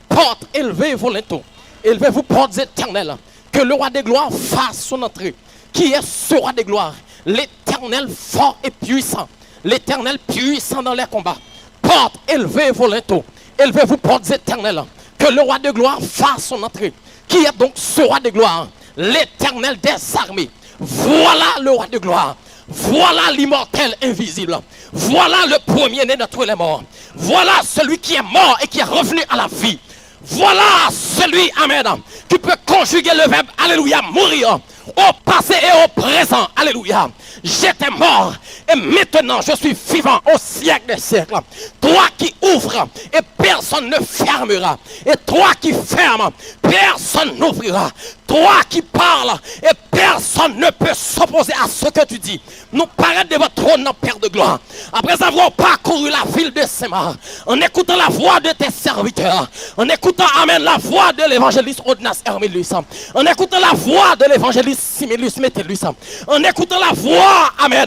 Porte élevée vos linteaux. Élevez-vous portes éternelles. Que le roi des gloires fasse son entrée. Qui est ce roi des gloires? L'Éternel fort et puissant. L'Éternel puissant dans les combats. Porte élevée vos linteaux. Élevez-vous portes éternelles. Que le roi de gloire fasse son entrée. Qui est donc ce roi de gloire? L'Éternel des armées. Voilà le roi de gloire. Voilà l'immortel invisible. Voilà le premier-né de tous les morts. Voilà celui qui est mort et qui est revenu à la vie. Voilà celui, amen, qui peut conjuguer le verbe, alléluia, mourir au passé et au présent, alléluia. J'étais mort et maintenant je suis vivant au siècle des siècles. Toi qui ouvres et personne ne fermera. Et toi qui fermes, personne n'ouvrira. Toi qui parles et personne ne peut s'opposer à ce que tu dis. Nous paraît de votre trône, Père de gloire. Après avoir parcouru la ville de Sémar, en écoutant la voix de tes serviteurs, en écoutant, amen, la voix de l'évangéliste Odnas Hermilus, en écoutant la voix de l'évangéliste Similus Metellus, en écoutant la voix, amen,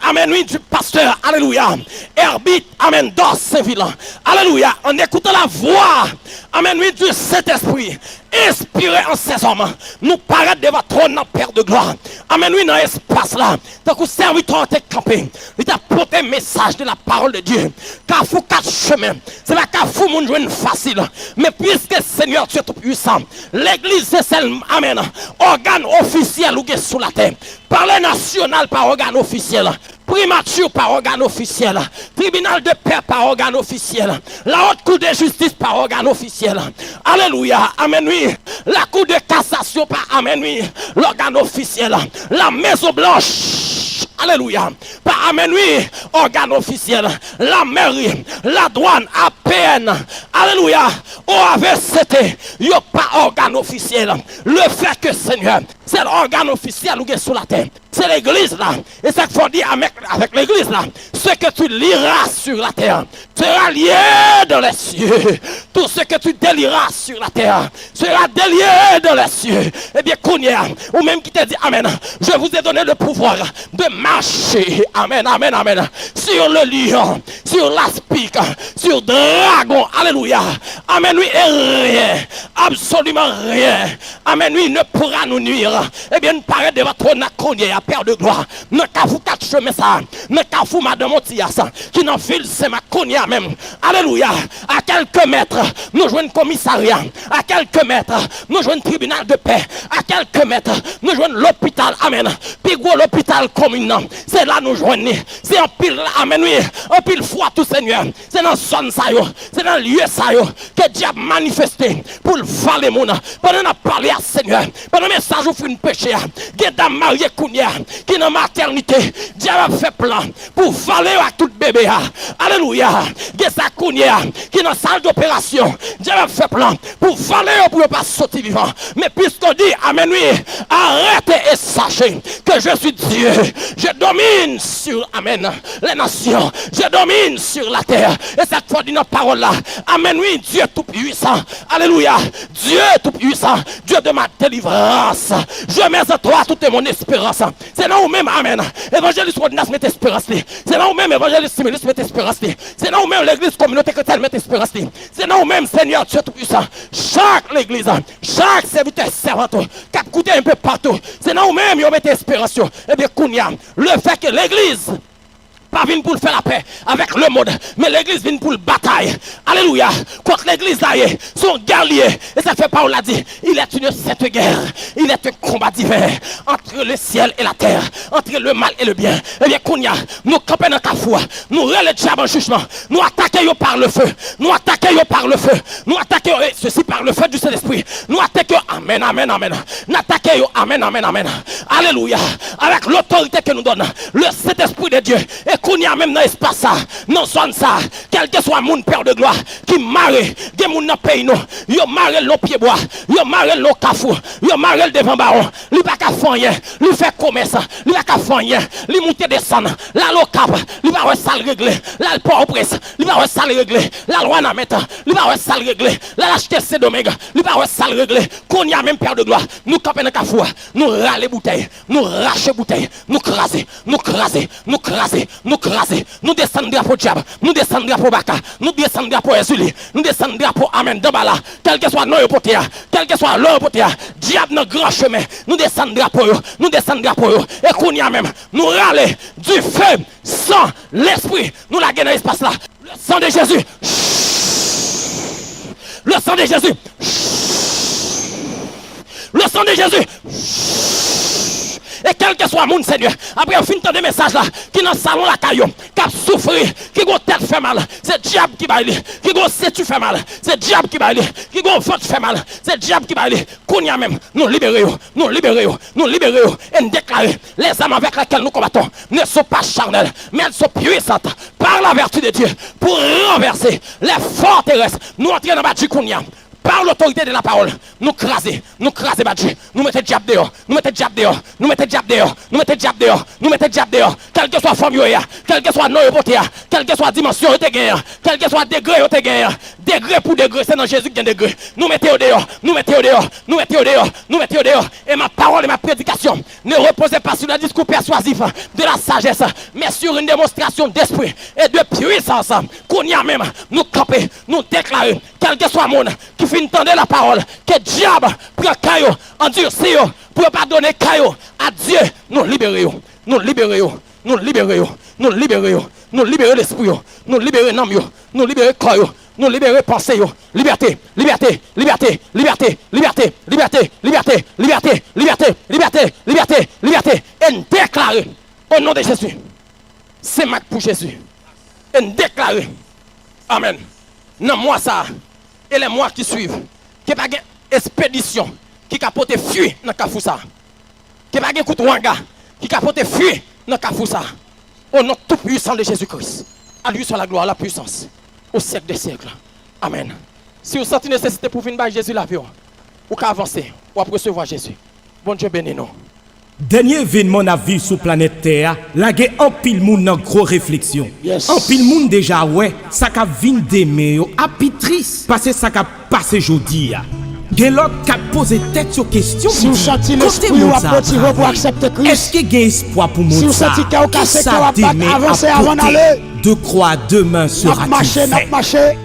amen, oui, du pasteur, alléluia, Herbit, amen, dans Saint-Ville, alléluia, en écoutant la voix, amen, oui, du Saint-Esprit, inspiré en ces hommes, nous paraît de votre trône, Père de gloire, amen, oui, dans l'espace là, tant que serviteur t'es campé, il t'a porté message de la parole de Dieu, car vous quatre chemins, c'est pas car vous mon joindre facile, mais puisque Seigneur tu es tout puissant, l'église c'est celle, amen, organe officiel ou sous la terre, parler national par organe officiel, primature par organe officiel, tribunal de paix par organe officiel, la haute cour de justice par organe officiel, alléluia, amen oui, la cour de cassation par amen oui, l'organe officiel, la maison blanche, Alléluia. Par amen, oui, organe officiel, la mairie, la douane, APN, alléluia, OAVCT, il n'y a pas organe officiel. Le fait que Seigneur, c'est l'organe officiel qui est sur la terre. C'est l'église là. Et c'est qu'il faut dire avec l'église là. Ce que tu liras sur la terre sera lié dans les cieux. Tout ce que tu délieras sur la terre sera délié dans les cieux. Eh bien, Kounia, ou même qui te dit Amen, je vous ai donné le pouvoir de marcher. Amen, amen, amen. Sur le lion, sur l'aspic, sur dragon. Alléluia. Amen, oui, et rien. Absolument rien. Amen, oui, ne pourra nous nuire. Eh bien, nous paraît devant toi, Kounia. Père de gloire, ne vous quatre chemins ça, ne vous madame Montia ça, qui n'en file c'est ma cogna même. Alléluia. À quelques mètres, nous jouons un commissariat. À quelques mètres, nous jouons un tribunal de paix. À quelques mètres, nous jouons l'hôpital. Amen. Puis gros l'hôpital commun. C'est là nous jouons. C'est en pile, amen, oui. En pile foi tout Seigneur. C'est dans son ça yo. C'est dans le lieu ça yo. Que Dieu a manifesté pour le faire les monde. Pendant qu'on a parlé à Seigneur. Pendant le message où fait une péché. Que dame mariée Kounia. Qui dans maternité, Dieu a fait plan pour valer à tout bébé. Alléluia. Qui ça Kounia, qui dans salle d'opération, Dieu a fait plan pour valer pour ne pas sortir vivant. Mais puisqu'on dit, amen, oui, arrêtez et sachez que je suis Dieu. Je domine sur, amen, les nations. Je domine sur la terre. Et cette fois, dit notre parole là, amen, oui, Dieu tout-puissant. Alléluia. Dieu tout-puissant. Dieu de ma délivrance. Je mets à toi toute mon espérance. C'est là où même, amen, évangéliste ordinaire met espérance. C'est là où même évangéliste simulus met espérance. C'est là où même l'église communauté chrétienne met espérance. C'est là où même Seigneur Dieu tout-puissant. Chaque l'église, chaque serviteur servante, qui a coûté un peu partout. C'est là où même ils mettent espérance. Eh bien, Kounia, le fait que l'église pas vient pour faire la paix avec le monde, mais l'église vient pour le bataille. Alléluia. Contre l'église là, son guerrier. Et ça fait Paul l'a dit, il est une cette guerre. Il est un combat divin entre le ciel et la terre, entre le mal et le bien. Eh bien, Kounia, nous campons dans ta foi. Nous relèvons le diable en jugement. Nous attaquons par le feu. Nous attaquons par le feu. Nous attaquons ceci par le feu du Saint-Esprit. Nous attaquons, amen, amen, amen. Nous attaquons, amen, amen, amen. Alléluia. Avec l'autorité que nous donne le Saint-Esprit de Dieu. Et qu'on y a même dans l'espace ça, non sonne ça, quel que soit mon père de gloire, qui marre, des moun dans pays nous, yo marre le pied bois, yo marre le cafou, yo marre le devant baron, lui pas qu'à faire rien, lui fait commerce, lui pas qu'à faire rien, lui monter descendre, la locap, lui pas ça régler, là le port au presse, lui pas ça régler, la loi n'a mettre, lui pas ça régler, la l'acheter c'est dommage, lui pas ça régler, qu'on y a même père de gloire, nous camper dans cafou, nous râler bouteille, nous racher bouteille, nous craser, nous craser, nous craser, nous craser, nous descendre drapeau diable, nous descendre drapeau baka, nous descendre drapeau Ezuli, nous descendre drapeau amen d'Ambala, quel que soit nos potéa, quel que soit leur potéa, diable dans grand chemin, nous descendre drapeau, nous descendre drapeau, et qu'on y a même, nous râler du feu, sang, l'esprit, nous la gagnons dans l'espace là, le sang de Jésus, le sang de Jésus, le sang de Jésus. Et quel que soit mon Seigneur, après on finit des messages là, qui dans le salon la caillou, qui a souffert, qui a tête fait mal, c'est diable qui baille, qui a sétu fait mal, c'est diable qui baille, qui a ventre fait mal, c'est diable qui baille. Qu'on y a même, nous libérons, nous libérons, nous libérons, et nous déclarons, les âmes avec lesquelles nous combattons ne sont pas charnelles, mais elles sont puissantes par la vertu de Dieu pour renverser les forteresses. Nous entrons dans le qu'on y a. Par l'autorité de la parole, nous craser, Badji, nous mettons diable dehors, nous mettons diable dehors, nous mettons diable dehors, nous mettons diable dehors, nous mettons diable dehors, quelle que soit forme, quelle que soit nos potéa, quelle que soit dimension, quel que soit degré, degré pour degré, c'est dans Jésus qui a degré. Nous mettons dehors, nous mettons dehors, nous mettons dehors, nous mettons dehors. Et ma parole et ma prédication ne reposaient pas sur le discours persuasif de la sagesse, mais sur une démonstration d'esprit et de puissance. Qu'on y a même, nous camper, nous déclarer, quel que soit le monde qui fait entendre la parole, que diable prend caillou, endurci pour pas donner caillou à Dieu, nous libérons, nous libérons, nous libérons, nous libérons, nous libérons l'esprit, nous libérons l'âme, nous libérons le corps, nous libérons pensée, liberté, liberté, liberté, liberté, liberté, liberté, liberté, liberté, liberté, liberté, liberté, liberté, et nous déclarer au nom de Jésus, c'est Mac pour Jésus, et nous déclarer, amen, non moi ça, et les mois qui suivent, qui pas une expédition qui capote fuir dans Kafoussa, qui pas un coup de wanga qui capote fuir dans Kafou ça. Au nom tout puissant de Jésus-Christ. À lui soit la gloire, la puissance. Au siècle des siècles. Amen. Si vous sentez nécessité pour venir par Jésus la vie, ou qu'à avancer, ou à recevoir Jésus. Bon Dieu bénis nous. Dernier événement à vivre sur planète Terre, la guerre en pile moun dans gros réflexion. Yes. En pile moun déjà ouais, ça ka vinn d'aimer a pitris parce que ça ka passé jodi a. Gen l'autre qui a posé tête sur question. Si vous sentez l'esprit ou à motiver pour accepter Christ. Est-ce qu'il y a espoir pour mon Si vous sentez qu'il y a cassé, qu'il y a pas avancé avant d'aller. De croix demain sera marché.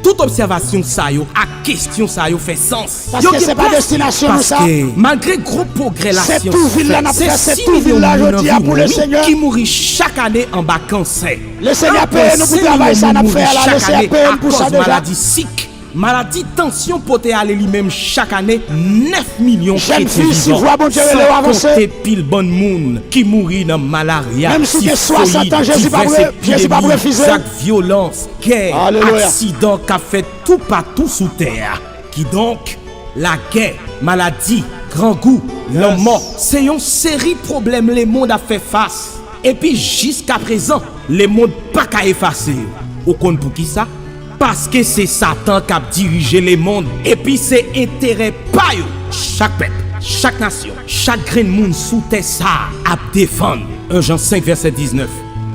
Toute observation ça yo, à question ça yo fait sens. Parce que c'est pas destination parce ça. Que malgré gros progrès la c'est science. Tout ville là n'a fait, c'est tout ville là aujourd'hui pour le Seigneur. Qui mourit chaque année en bas cancer. Le Seigneur paye nous pour travailler ça n'a fait là, le Seigneur paye pour ça déjà. Maladie sick. Maladie tension pote aller lui-même chaque année 9 millions jeune fille si voix bon Dieu le avancer pile bonne monde qui mourit dans malaria même si que 60 ans Jésus pas refuser chaque violence guerre accident qu'a fait tout partout sous terre qui donc la guerre maladie grand goût la mort c'est une série de problèmes le monde a fait face et puis jusqu'à présent le monde pas qu'à effacer au compte pour qui ça. Parce que c'est Satan qui a dirigé le monde. Et puis c'est intérêt pas yo. Chaque peuple, chaque nation, chaque grain de monde sous terre ça à défendre. 1 Jean 5 verset 19.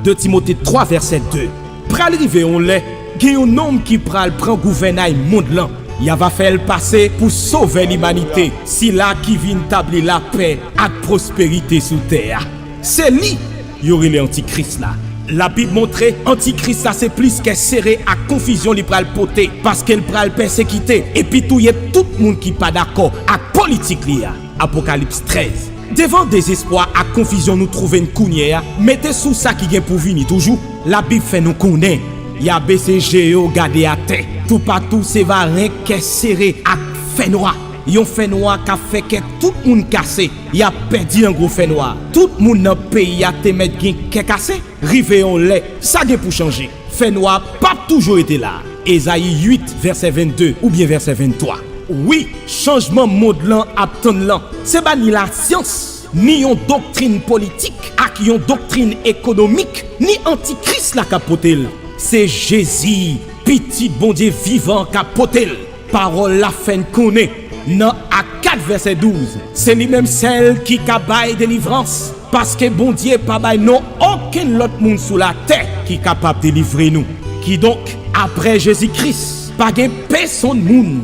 2 Timothée 3 verset 2. Pral rive on l'est. Il y a un homme qui pral prend gouvernail monde là. Il va faire le passer pour sauver l'humanité. Si là qui vient établir la paix et prospérité sous terre. C'est lui, il y aurait l'antichrist là. La Bible montre antichrist ça c'est plus qu'elle serré à confusion li pral poter parce qu'elle pral persécuter et puis tout y tout le monde qui pas d'accord à politique li a. Apocalypse 13. Devant désespoir à confusion nous trouver une counière, mettez sous ça qui vient pour venir toujours. La Bible fait nous connaître. Y a BCG au garder à terre. Tout partout c'est varin qu'est serré à fait noir. Yon fait noir qui a fait que tout le monde cassé. Y a perdu un gros fait noir. Tout le monde dans le pays a te mettre qui cassé. Rive on lait, ça vient pour changer. Fait noir pas toujours été là. Ésaïe 8 verset 22 ou bien verset 23. Oui, changement mode lan attend lan. C'est pas ni la science, ni une doctrine politique, ak une doctrine économique, ni antichrist la capotel. C'est Jésus, petit bon Dieu vivant capotel. Parole la fin connaît. Dans Actes 4 verset 12, c'est lui-même celle qui cabaye délivrance. Parce que bon Dieu pas bail non aucun autre monde sous la terre qui est capable de délivrer nous. Qui donc après Jésus-Christ, pas de personne monde,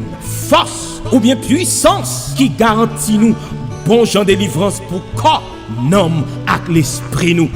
force ou bien puissance qui garantit nous bon genre de délivrance pour corps, nom avec l'esprit nous.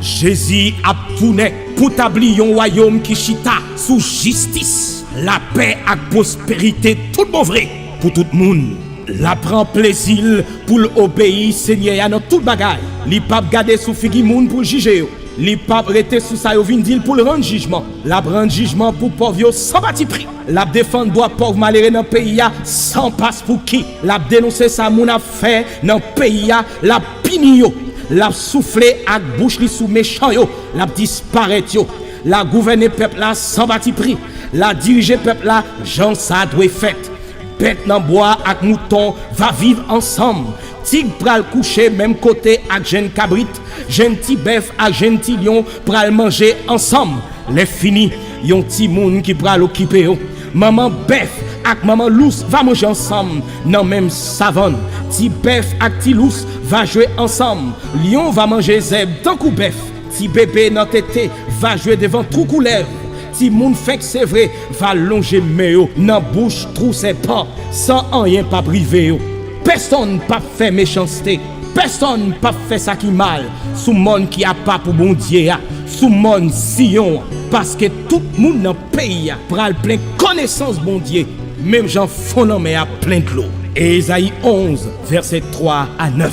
Jésus a tourné pour établir un royaume qui chita sous justice, la paix et prospérité tout bon vrai. Pour tout le monde, la prend plaisir pour l'obéir Seigneur dans tout bagaille. Li pas garder sous figi moun pour juger. Li pas rester sous ça yo vinn dire pour le rendre jugement. La rendre jugement pour pauvre sans bâti prix. La défendre droit pauvre malheureux dans pays sans passe pour qui. La dénoncer ça moun a fait dans pays la pini yo. La souffler avec bouche li sous méchant yo. La disparaître yo. La gouverner peuple là sans bâti prix. La diriger peuple là Jean ça doit fait. Bête dans bois avec mouton va vivre ensemble. Tigre pral coucher même côté avec jeune cabrit, jeune petit bœuf avec jeune petit lion pral manger ensemble. Les fini, yon petit moun qui pral occuper yo. Maman bœuf avec maman lousse va manger ensemble dans même savane. Petit bœuf avec petit lousse va jouer ensemble. Lion va manger zèbre tant que bœuf. Petit bébé dans tété va jouer devant trou couleur. Si moun fait que c'est vrai, va longer méo, nan bouche trou ses pas, sans rien pas privé yo. Personne pas fait méchanceté, personne pas fait ça qui mal, sous monde qui a pas pour bon Dieu, sous monde Sion, parce que tout monde dans pays pral plein connaissance bon Dieu, même Jean fondant mais a plein de l'eau. Ésaïe 11 verset 3 à 9.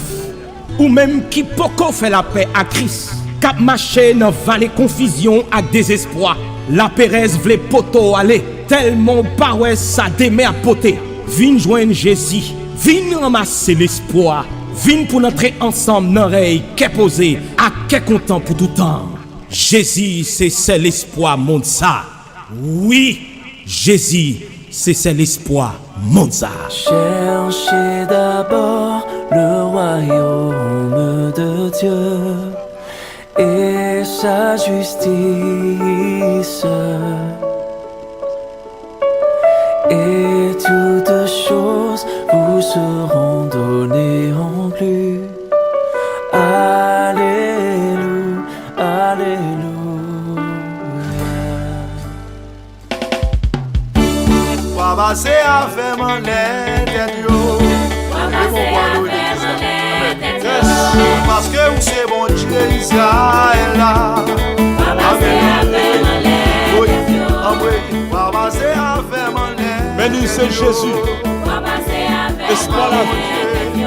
Ou même qui poko fait la paix à Christ, cap marché dans vallée confusion à désespoir. La Pérez vle poto aller, tellement parouès ça démé à poter. Vin joindre Jésus, vin ramasser l'espoir, vin pour entrer ensemble dans l'oreille, qu'est posé, à qu'est content pour tout temps. Jésus, c'est l'espoir, monde ça. Oui, Jésus, c'est l'espoir, monde ça. Cherchez d'abord le royaume de Dieu et sa justice. Et toutes choses vous seront données en plus. Alléluia, alléluia. Wabase ave manet yo. Parce que vous c'est bon Dieu Israël là. Wabase ave manet. Béni c'est Jésus. Espoir la vie.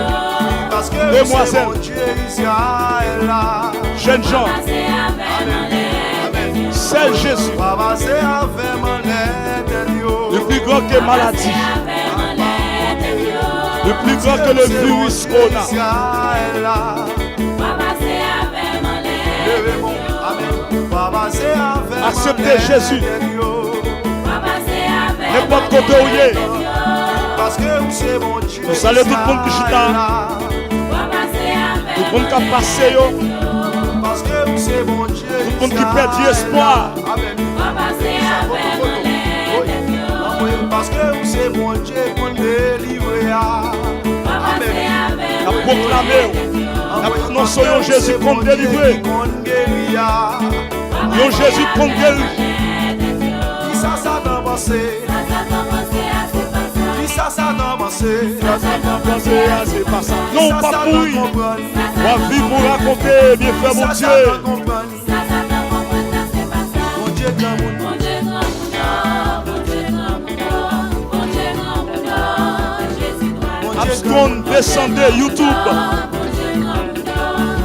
Parce que Demoiselle. vous c'est bon Dieu Israël là. Jeunes gens. C'est Jésus. Wabase ave manet yo. Le plus grand que maladie. Le plus grand que le virus qu'on a. Acceptez Jésus. N'importe côté où il est. Nous saluons tout le monde qui chita. Tout le monde qui a passé. Tout le monde qui perd espoir. Parce que c'est mon Dieu qu'on délivre. A proclamé, a prononcé Jésus comme délivré. Yon Jésus comme guéri. Qui ça t'a pensé? Qui ça t'a pensé? Non, pas pour lui. On va vivre pour raconter, bien faire mon Dieu. Mon Dieu grand monde. Abscon descendez YouTube.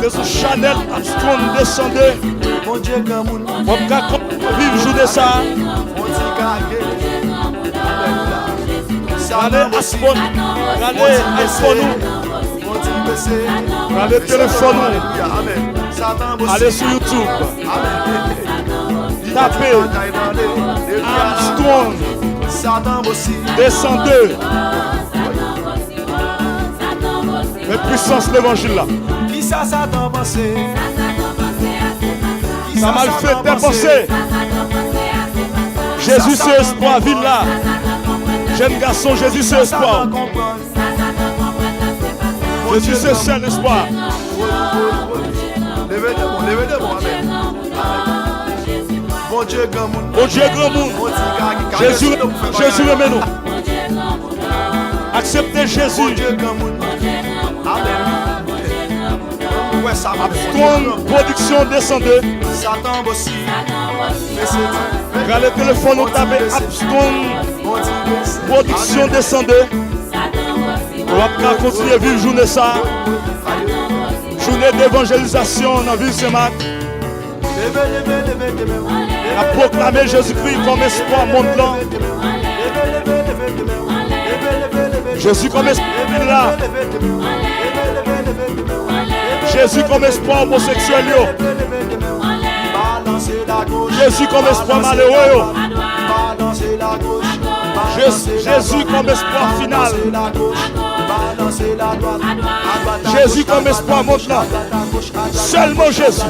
De ce Chanel, Abscon descendez. Mon Dieu grand monde. On va vivre journée ça. Allez, Abscon. Allez, iPhone. Allez, téléphone. Allez sur YouTube. Tapez. Abscon. Descendez. Mais puissance l'évangile là. Qui ça t'a pensé? Ça m'a fait dépenser. Jésus c'est espoir, ville là. Jeune garçon, Jésus c'est espoir. Jésus c'est seul espoir. Levez de bon, amen. Mon Dieu grand monde. Mon Dieu grand monde. Jésus remet-nous. Acceptez Jésus. Mon Dieu grand monde. Amen. Abscon production descendez. Satan aussi. Quand le téléphone nous tape Abscon production descendez. On va continuer à vivre journée ça. Journée d'évangélisation dans la ville Saint-Marc. À proclamer Jésus-Christ comme espoir montant. Jésus comme espoir là. Jésus comme espoir homosexuel. Jésus comme espoir malheureux. Jésus comme espoir final. Jésus comme espoir montant. Seulement Jésus.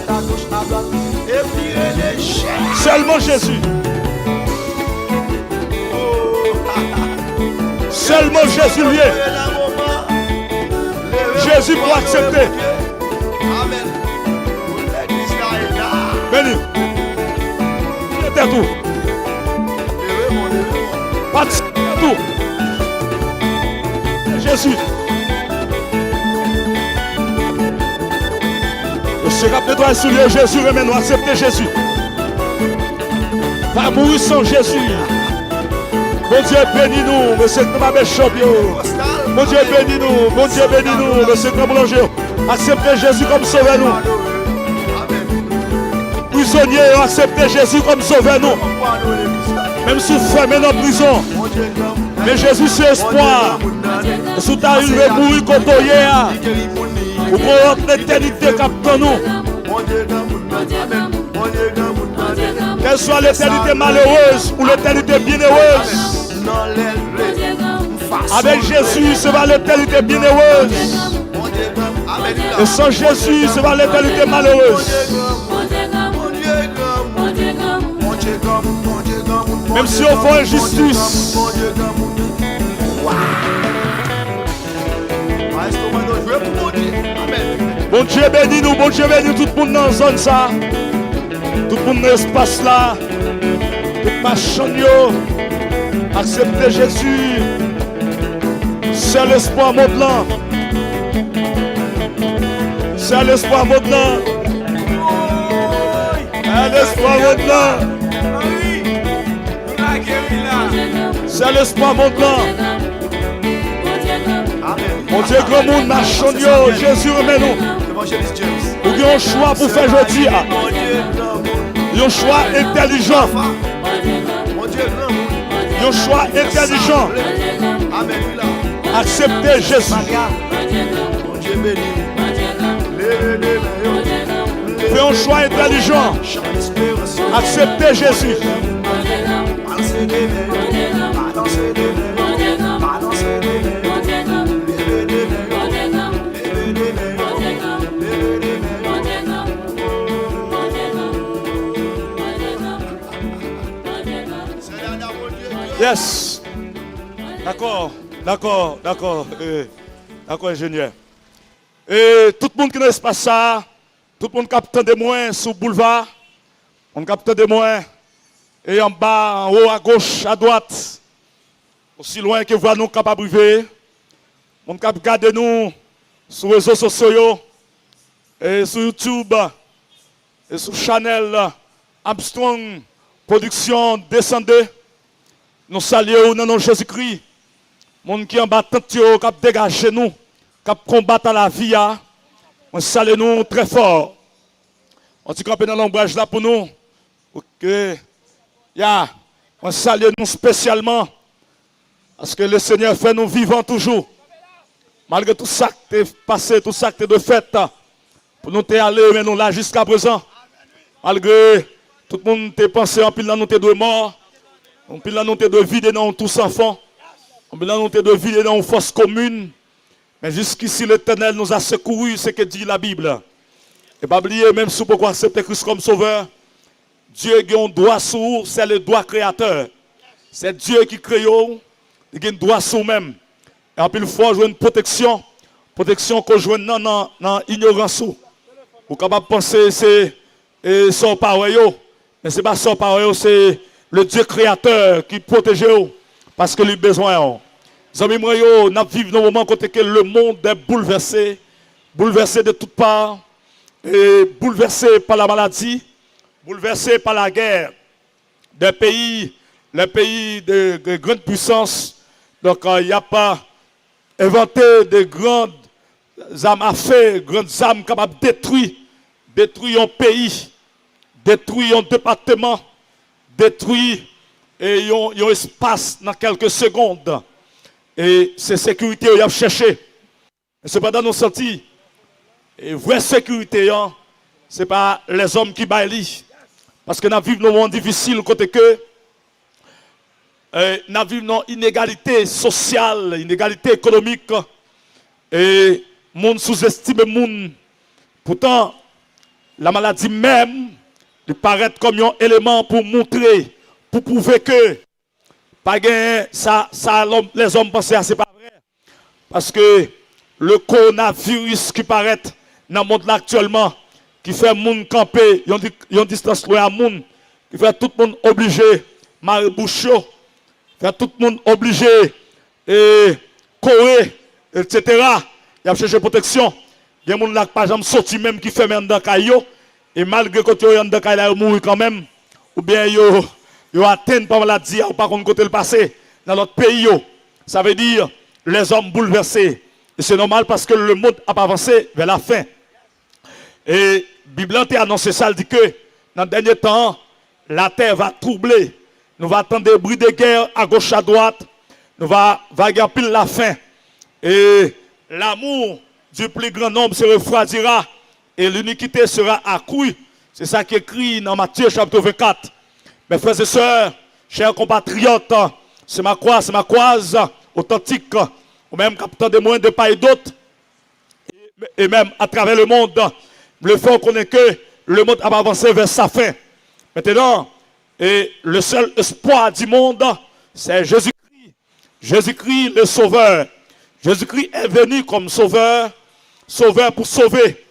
Seulement Jésus. Seulement Jésus lui est. Jésus pour accepter. Béni. Mettez tout. Pas de tout. Jésus. Le Seigneur de toi sur lui, Jésus, remets-nous, acceptez Jésus. Pas mourir sans Jésus. Mon Dieu bénis-nous, monsieur que ma belle champion. Mon Dieu bénis-nous, mon Dieu bénis-nous, monsieur que boulanger. Acceptez Jésus comme sauveur-nous. Prisonniers, acceptez Jésus comme sauveur-nous. Même si vous fermez dans la prison. Mais Jésus c'est espoir. Et si tu arrives à mourir quand tu es, ou pour l'éternité captant nous. Quelle soit l'éternité malheureuse ou l'éternité bienheureuse. Avec Jésus, c'est l'éternité bienheureuse. Amen. Et sans Jésus, c'est pas l'éternité malheureuse. Même si on fait injustice. Bon Dieu bénis nous, bon Dieu bénis tout le monde dans la zone ça. Tout le monde dans l'espace là. Tout machin yo. Acceptez Jésus. C'est l'espoir modelant. C'est l'espoir modelant. C'est l'espoir modelant. C'est l'espoir modelant. Mon Dieu, grand monde, machin yo. Jésus remet nous. Evangelist James. Ou bien un choix pour faire jeudi. Un choix intelligent. Mon Dieu, grand. Un choix intelligent. Amen. Acceptez Jésus. Mon Dieu béni. Fais un choix intelligent. Acceptez Jésus. Yes. D'accord, d'accord, d'accord. D'accord, ingénieur. Et tout le monde qui est dans l'espace ça, tout le monde capte des moyens sur le boulevard. On capte des moyens. Et en bas, en haut, à gauche, à droite. Aussi loin que vous nous capables de vivre. On capte garder nous sur les réseaux sociaux. Et sur YouTube. Et sur Channel Armstrong Production Descendez. Nous saluons dans nom Jésus-Christ. Monde qui en bas tant qui a dégagé nous, qui combattre la vie. On salue nous très fort. On dit camper dans l'ombrage là pour nous. OK. On salue nous spécialement. Parce que le Seigneur fait nous vivants toujours. Malgré tout ça qui est passé, tout ça qui est de fait. Pour nous aller, mais nous là jusqu'à présent. Malgré tout le monde a pensé en pile là nous t'es de mort. En pile là nous t'es de vide dans tous enfants. En pile là nous t'es de vide dans une force commune. Mais jusqu'ici l'Éternel nous a secouru, c'est ce que dit la Bible. Et pas oublier, même si pourquoi accepter Christ comme sauveur, Dieu a un droit sur, c'est le droit créateur. C'est Dieu qui crée, il a un droit sur même. Et en plus, il faut jouer une protection qu'on joue dans l'ignorance. Vous êtes capable de penser c'est son pareil, mais ce n'est pas son pareil, c'est le Dieu créateur qui protège parce que lui a besoin. Les amis, nous vivons dans un moment où le monde est bouleversé de toutes parts, et bouleversé par la maladie, bouleversé par la guerre des pays, les pays de grande puissance. Donc, il n'y a pas inventé de grandes armes à feu, grandes armes capables de détruire un pays, détruire un département, détruire un espace dans quelques secondes. Et c'est sécurité qu'il a cherché. Cependant, nous sentons, et vraie sécurité, ce n'est pas les hommes qui baillent. Parce que nous vivons dans un monde difficile, côté que nous vivons une inégalité sociale, une inégalité économique. Et le monde sous-estime le monde. Pourtant, la maladie même, il paraît comme un élément pour montrer, pour prouver que les hommes pensaient que ce n'est pas vrai. Parce que le coronavirus qui paraît dans le monde là actuellement, qui fait le monde camper, il y a une distance loin à monde, qui fait tout le monde obligé, marre bouche, fait tout le monde obligé, et courir, etc. Il y a cherché protection. Il y a des gens là qui pas jamais sorti même qui fait même dans caillou, et malgré que tu es dans caillou, ils mourent quand même, ou bien ils atteignent par maladie, ou par contre côté le passé dans notre pays. Ça veut dire les hommes bouleversés. Et c'est normal parce que le monde a avancé vers la fin. Et la Bible a annoncé ça, elle dit que dans le dernier temps, la terre va troubler. Nous va attendre des bruits de guerre à gauche, à droite. Nous va avoir pile la fin. Et l'amour du plus grand nombre se refroidira. Et l'iniquité sera accrue. C'est ça qui est écrit dans Matthieu chapitre 24. Mes frères et sœurs, chers compatriotes, c'est ma croix authentique, ou même captant des moyens de part et d'autre. et même à travers le monde. Le fait qu'on connaît que le monde a avancé vers sa fin. Maintenant, et le seul espoir du monde, c'est Jésus-Christ. Jésus-Christ le Sauveur. Jésus-Christ est venu comme sauveur, sauveur pour sauver.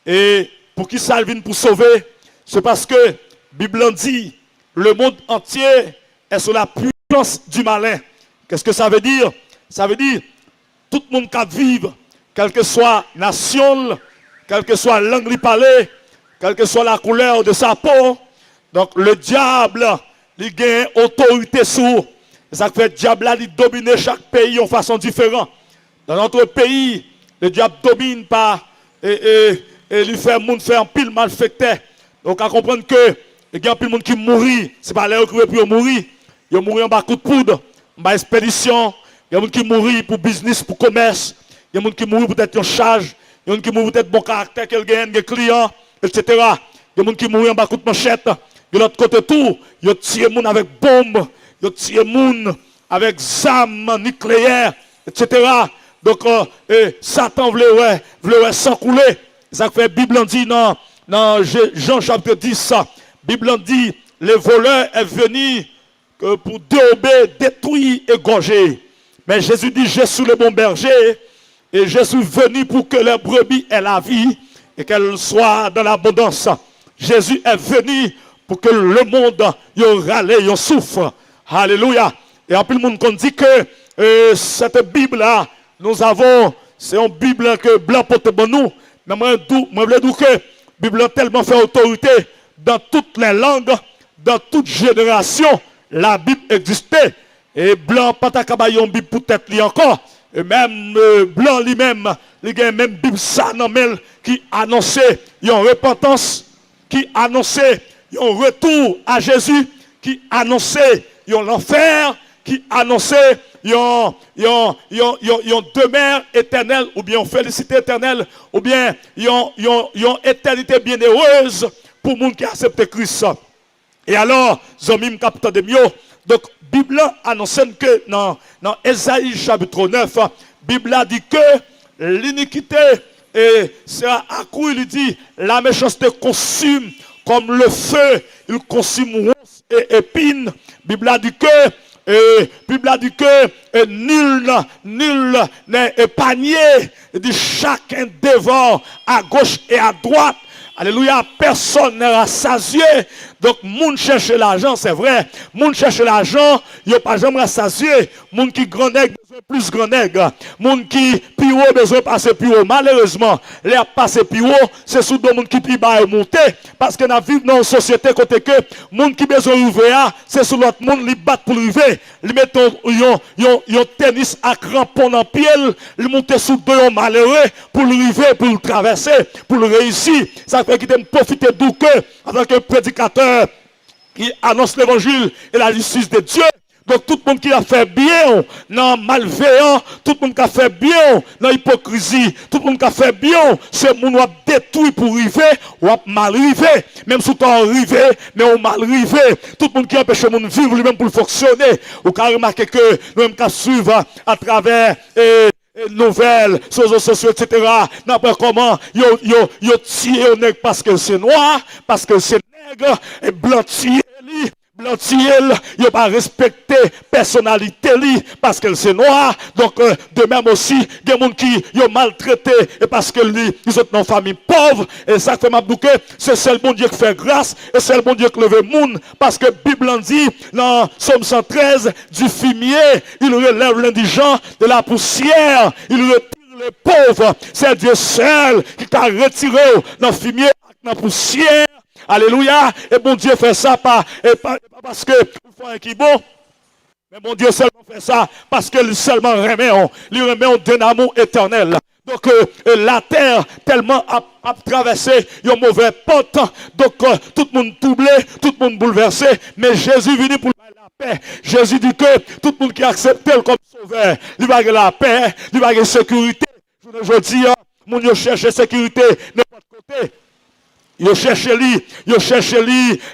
Et pour qui ça vient pour sauver? C'est parce que la Bible dit, le monde entier est sous la puissance du malin. Qu'est-ce que ça veut dire? Ça veut dire, tout le monde qui vit, quelle que soit la nation, quelle que soit la langue qu'il parle, quelle que soit la couleur de sa peau. Donc le diable, il gagne autorité sur. Ça fait que le diable il domine chaque pays en façon différente. Dans notre pays, le diable domine par et lui fait monde faire un pile malfecté. Donc à comprendre que il y a un pile monde qui mourit, c'est pas l'air qui pour mourir. Il mourir en bas coup de poudre, en bas expédition, il y a des gens qui mourent pour business, pour commerce, il y a des gens qui mourent peut-être en charge, il y a des gens qui mourent peut-être bon caractère qu'elle gagne, des clients, etc. Il y a des gens qui mourent en bas coup de manchette. De l'autre côté tout, il y a tué les gens avec bombes, il y a tué les gens avec armes nucléaires, etc. Donc, Satan voulait s'encouler. Ça fait la Bible dit dans Jean chapitre 10, la Bible dit, le voleur est venu pour dérober, détruire, égorger. Mais Jésus dit, je suis le bon berger, et je suis venu pour que les brebis aient la vie, et qu'elles soient dans l'abondance. Jésus est venu pour que le monde y râle, y souffre. Alléluia. Et en plus, le monde dit que cette Bible-là, nous avons, c'est une Bible que blanc porte bon nous. Mais moi, je veux dire que la Bible a tellement fait autorité dans toutes les langues, dans toute génération, la Bible existait. Et blanc, pas ta cabayon Bible pour tête li encore. Et même blanc lui-même, il y a même Bible ça qui annonçait une repentance, qui annonçait un retour à Jésus, qui annonçait un enfer, qui annonçait une demeure éternelle, ou bien une félicité éternelle, ou bien une éternité bienheureuse pour les gens qui acceptent Christ. Et alors, Zomim capte de mieux. Donc, la Bible annonce que dans Ésaïe chapitre 9, la Bible dit que l'iniquité sera accrue, il dit, la méchanceté consume comme le feu, il consume ronces et épines. La Bible dit que nul n'est épargné, dit chacun dévore à gauche et à droite. Alléluia, personne n'est rassasié. Donc, moun cherche l'argent, c'est vrai. Moun cherche l'argent, il n'y a pas jamais rassasié. Moun qui grand nègre, besoin plus grand nègre. Moun qui piro, besoin passer plus haut. Malheureusement, les passer plus haut, c'est sous deux moun qui plus bas et monter. Parce que nous vivons dans une société côté que moun qui besoin d'ouvrir, c'est sous l'autre moun, li bat pour arriver. Li mettons yon tennis à crampon dans pied, li monter sous deux malheureux pour l'arriver, pour le traverser, pour le réussir. Ça fait qu'il aime profiter d'où que, en tant que prédicateur qui annonce l'évangile et la justice de Dieu. Donc tout le monde qui a fait bien dans malveillant, tout le monde qui a fait bien dans hypocrisie, tout le monde qui a fait bien, ce monde a détruit pour arriver ou a mal arrivé. Même si tu as arrivé, mais on mal arrivé. Tout le monde qui empêche le monde de vivre lui-même pour le fonctionner. Ou qu'à remarquer que nous-mêmes qu'à suivre à travers nouvelles, réseaux sociaux, etc. N'importe comment, yo tiré au nègre parce que c'est noir, parce que c'est nègre, et blanc tiré li. Blantiel, il n'a pas respecté personnalité li parce que c'est noir. Donc, de même aussi, il y a des gens qui ont maltraité et parce que ils sont dans une famille pauvre. Et ça fait m'abdouke, c'est seul bon Dieu qui fait grâce et c'est le bon Dieu qui lève le monde. Parce que la Bible dit, dans Somme 113, du fumier, il relève l'indigent de la poussière, il retire les pauvres. C'est Dieu seul qui t'a retiré dans le fumier, dans la poussière. Alléluia. Et bon Dieu fait ça pas parce que vous faites un qui bon. Mais bon Dieu seulement fait ça parce que lui seulement remet d'un amour éternel. Donc la terre tellement a traversé une mauvaise porte. Donc tout le monde troublé, tout le monde bouleversé. Mais Jésus venu pour la paix. Jésus dit que tout le monde qui accepte comme sauveur, lui va la paix, lui va la sécurité. Je dis, mon Dieu cherche sécurité n'importe côté. Yo cherche li,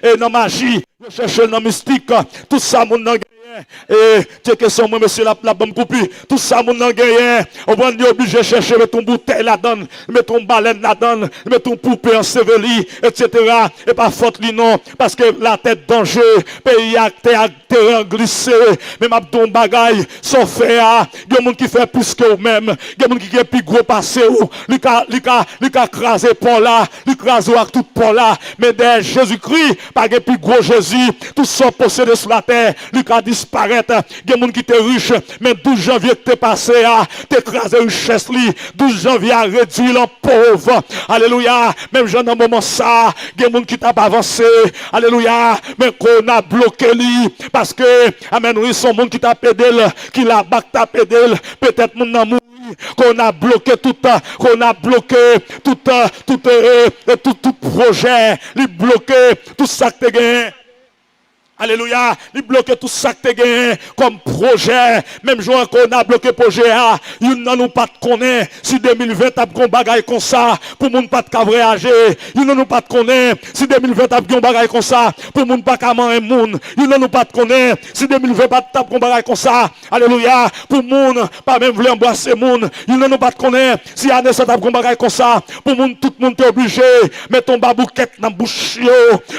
et dans magie, yo cherche dans mystique, tout ça mon nan gagné Et tu que son moi monsieur la bonne coupi. Tout ça mon nan gagné. On va nous obligé de chercher mettre ton bouteille là-dedans, mettre ton baleine là-dedans, mettre ton poupée enseveli, etc. Et pas faute li non parce que la tête danger, pays a terrain glissé, même abdon bagaille, son fait a, il y a monde qui fait plus que vous même, il y a monde qui est plus gros passé ou, lui ka crasé pour là, lui crasé avec tout pour là, mais derrière Jésus-Christ, pas de plus gros Jésus, tout ça possédé sur la terre, lui ka disparaître, il y a monde qui était riche, mais 12 janvier que t'es passé à, t'es crasé richesse li, 12 janvier a réduit l'en pauvre, alléluia, même j'en ai un moment ça, il y a monde qui t'a pas avancé, alléluia, mais qu'on a bloqué lui, parce que, amen, oui, son monde qui t'a pédé, qui l'a bac t'a pédé, peut-être mon amour, qu'on a bloqué tout projet, lui bloqué tout ça que t'es gagné. Alléluia, il bloque tout ça que tu as gagné comme projet. Même jour qu'on a bloqué projet, il n'a nous pas de connaître. Si 2020 a un bagage comme ça, pour moun pas de réagir. Il n'a nous pas de connaître. Si 2020 a un bagage comme ça, pour moun pas de manger moun. Il n'a nous pas de connaître. Si 2020 pas de bagage comme ça, alléluia, pour moun pas même vouloir embrasser moun. Il n'a nous pas de connaître. Si il y a un bagage comme ça, pour moun tout le monde est obligé mettre ton babouquette dans la bouche.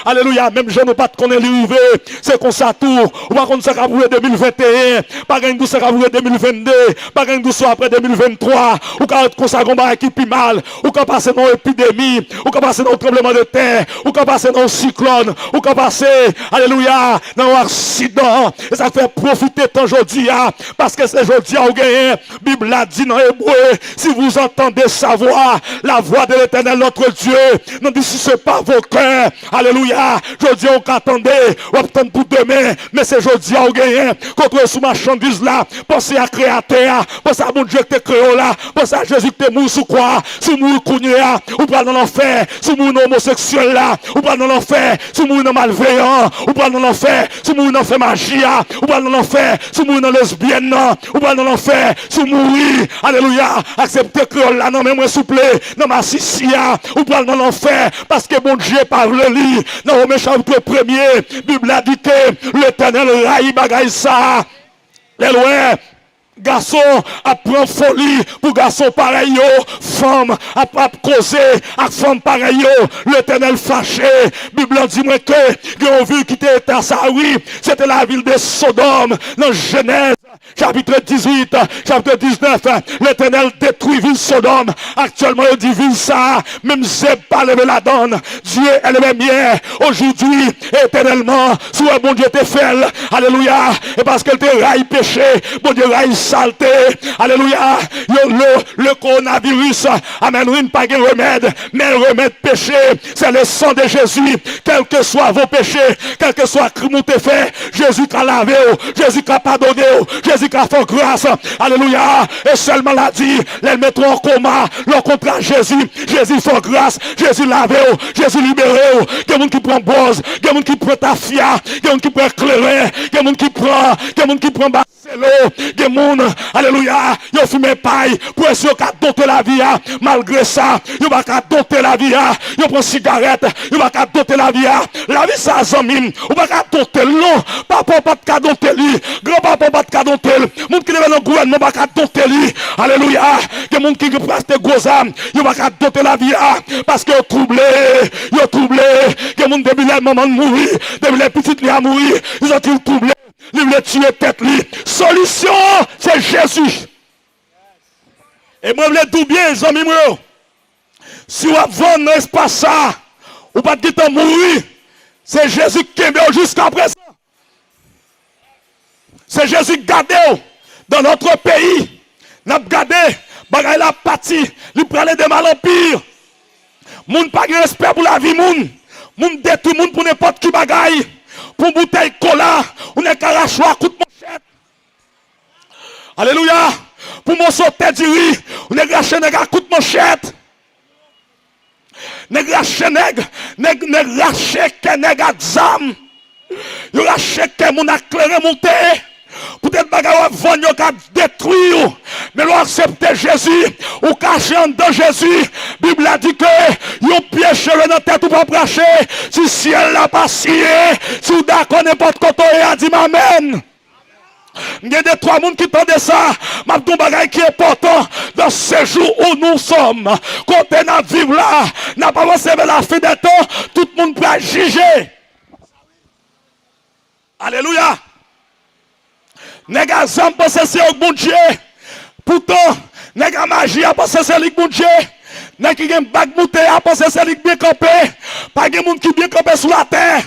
Alléluia, même je n'ai pas de connaître l'arrivée. C'est comme ça tout. Ou pas comme ça qu'a pour 2021, pas gagne tout ça qu'a pour 2022, pas gagne tout ça après 2023. Ou qu'a comme ça qu'on va équiper mal, ou qu'a passer dans épidémie, ou qu'a passer dans tremblement de terre, ou qu'a passer dans cyclone, ou qu'a passer, alléluia, dans un accident. Et ça fait profiter tant aujourd'hui, parce que c'est aujourd'hui à gagner. Bible a dit dans Hébreu, si vous entendez sa voix, la voix de l'Éternel notre Dieu, ne discutez pas vos cœurs. Alléluia. Je dis on attendait, on pour demain, mais c'est aujourd'hui à gagner. Contre sous marchandise là, pensez à créateur, pensez à mon Dieu que t'es créé là, pensez à Jésus que t'es mou sous quoi, sous mou kounia, ou pas dans l'enfer, sous mou homosexuel là, ou pas dans l'enfer, sous mou malveillant, ou pas dans l'enfer, sous mou fait magie, ou pas dans l'enfer, sous mou lesbienne, ou pas dans l'enfer, sous mourir, alléluia, acceptez créole là, non mais moi souple, non ma sissia, ou pas dans l'enfer, parce que mon Dieu parle lui, dans Romains chapitre 1er, Bible a dit que l'Éternel raï bagay ça. Les loin, garçon apprend folie pour garçon pareil, femme a causé à femme pareil, l'Éternel fâché. Bible dit moi que on vu qui était à ça, oui, c'était la ville de Sodome dans Genèse. Chapitre 18, chapitre 19, l'Éternel détruit ville Sodome. Actuellement, il dit ville ça, même Zeb pas levé la donne. Dieu est le même hier, aujourd'hui, éternellement, sous un bon Dieu te fait. Alléluia. Et parce qu'elle te raille péché, bon Dieu raille saleté. Alléluia. Le coronavirus, amen, oui, pas de remède, mais le remède péché, c'est le sang de Jésus. Quels que soient vos péchés, quel que soit crime ou te fait, Jésus qui a lavé, Jésus qui a pardonné, Jésus qui a fait grâce, alléluia, et seulement l'a dit, les mettront en coma, leur contrat Jésus, Jésus fait grâce, Jésus lavé, Jésus libéré, il y a des gens qui prennent Bose, il y a des gens qui prennent Tafia, il y a des gens qui prennent Clairin, il y a des gens qui prennent Barcelo, il y a des gens, alléluia, ils ont fumé paille, pour essayer de doter la vie, malgré ça, ils vont doter la vie, ils prennent cigarette, ils vont doter la vie, ça, zamim, ils vont doter l'eau, papa pas de doter lui, grand-papa pas de doter lui, monde qui est dans le gouvernement pas de doter lui, alléluia, que monde qui prend des gros âmes, ils vont doter la vie, parce qu'ils ont troublé, que monde depuis le moment de mourir, depuis les petites li a mourir, ils ont troublé, ils veulent tuer tête lui. Solution, c'est Jésus. Et moi, je voulais tout bien, les amis, si vous avez un espace ça, ou pas de temps mourir, c'est Jésus qui est jusqu'à présent. C'est Jésus qui garde dans notre pays. Nous avons gardé, bagaille la partie, lui prendre des mal en pire. Moun pas de respect pour la vie, moun détruit moun pour n'importe qui bagaille. Pour bouteille cola, on est caracho à coup de manchette. Alléluia. Pour mon sauter du riz, on est gâché à coup de manchette. Nèg raché nèg raché que nèg a zam. Yo raché que mon a clairé monté. Peut-être bagarre vendre yo ka détruire. Mais l'on accepte Jésus ou caché en dans Jésus. Bible a dit que yo piège dans tête ou pas bracher. Si ciel l'a pas scié, si vous d'accord n'importe quoi a dit amen. Il y a des trois mondes qui tendent ça. Ma don bagay qui est important dans ce jour où nous sommes. Quand on a vivre là, n'a pas avancé vers la fin des temps, tout le monde peut juger. Alléluia. Nègre zam pense c'est au bon Dieu. Pourtant, nègre magie a pensé c'est le bon Dieu. Nègre qui gen bag bouteille a pensé c'est le bien campé. Pas de monde qui bien campé sur la terre.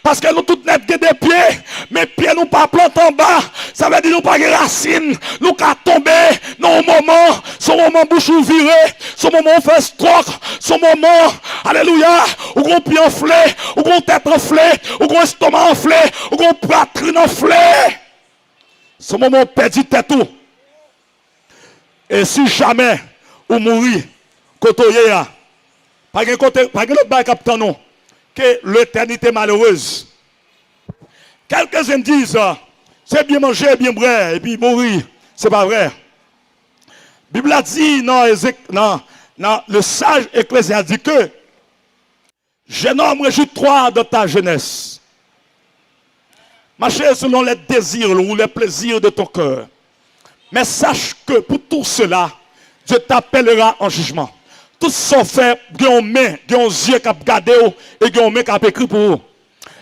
Parce que nous tous net des pieds, mais pieds nous pas plantés en bas. Ça veut dire nous pas de racines. Nous qu'à tomber dans un moment, son moment bouche ouverte, son moment on fait stroke, son moment, alléluia, ou qu'on pied enflé, ou qu'on tête enflée, ou qu'on estomac enflé, ou qu'on poitrine enflée. Ce moment perdu tête tout. Et si jamais ou mourir, côté pas de côté, pas de l'autre bail capitaine non, que l'éternité malheureuse. Quelques-uns disent c'est bien manger, bien boire et puis mourir, c'est pas vrai. La Bible a dit non, le sage Ecclésiaste dit que jeune homme réjouis-toi de ta jeunesse. Marchez selon les désirs ou les plaisirs de ton cœur. Mais sache que pour tout cela, Dieu t'appellera en jugement. Tout ça fait, il y a une main, il y a un yeux qui a regardé et il y a une main qui a écrit pour vous.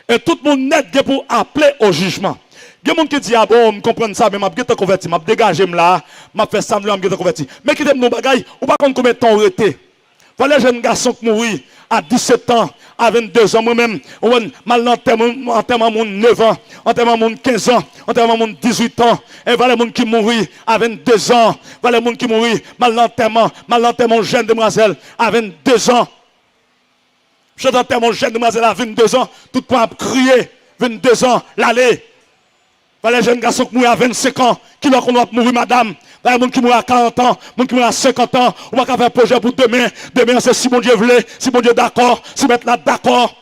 Et tout le monde net pour appeler au jugement. Il y a des gens qui disent, ah bon, je comprends ça, mais je suis converti, je suis dégagé là, je fait ça, je suis converti. Mais qui t'aime nos bagailles, ou pas combien de temps arrêté. Voilà les jeunes garçons qui mourent à 17 ans, à 22 ans, moi-même, mal enterrement mon 9 ans, enterrement mon 15 ans, enterrement mon 18 ans, et voilà les gens qui mourent à 22 ans, voilà les gens qui mourent mal enterrement jeune demoiselle à 22 ans. Je d'enterrement mon jeune demoiselle à 22 ans, tout le monde a crié, 22 ans, l'aller. Voilà les jeunes garçons qui mourent à 25 ans, qui leur qu'on doit mourir, madame. Voilà les gens qui mourent à 40 ans, les gens qui mourent à 50 ans. On va faire un projet pour demain. Demain, c'est si mon Dieu voulait, si mon Dieu d'accord, si mettre là d'accord.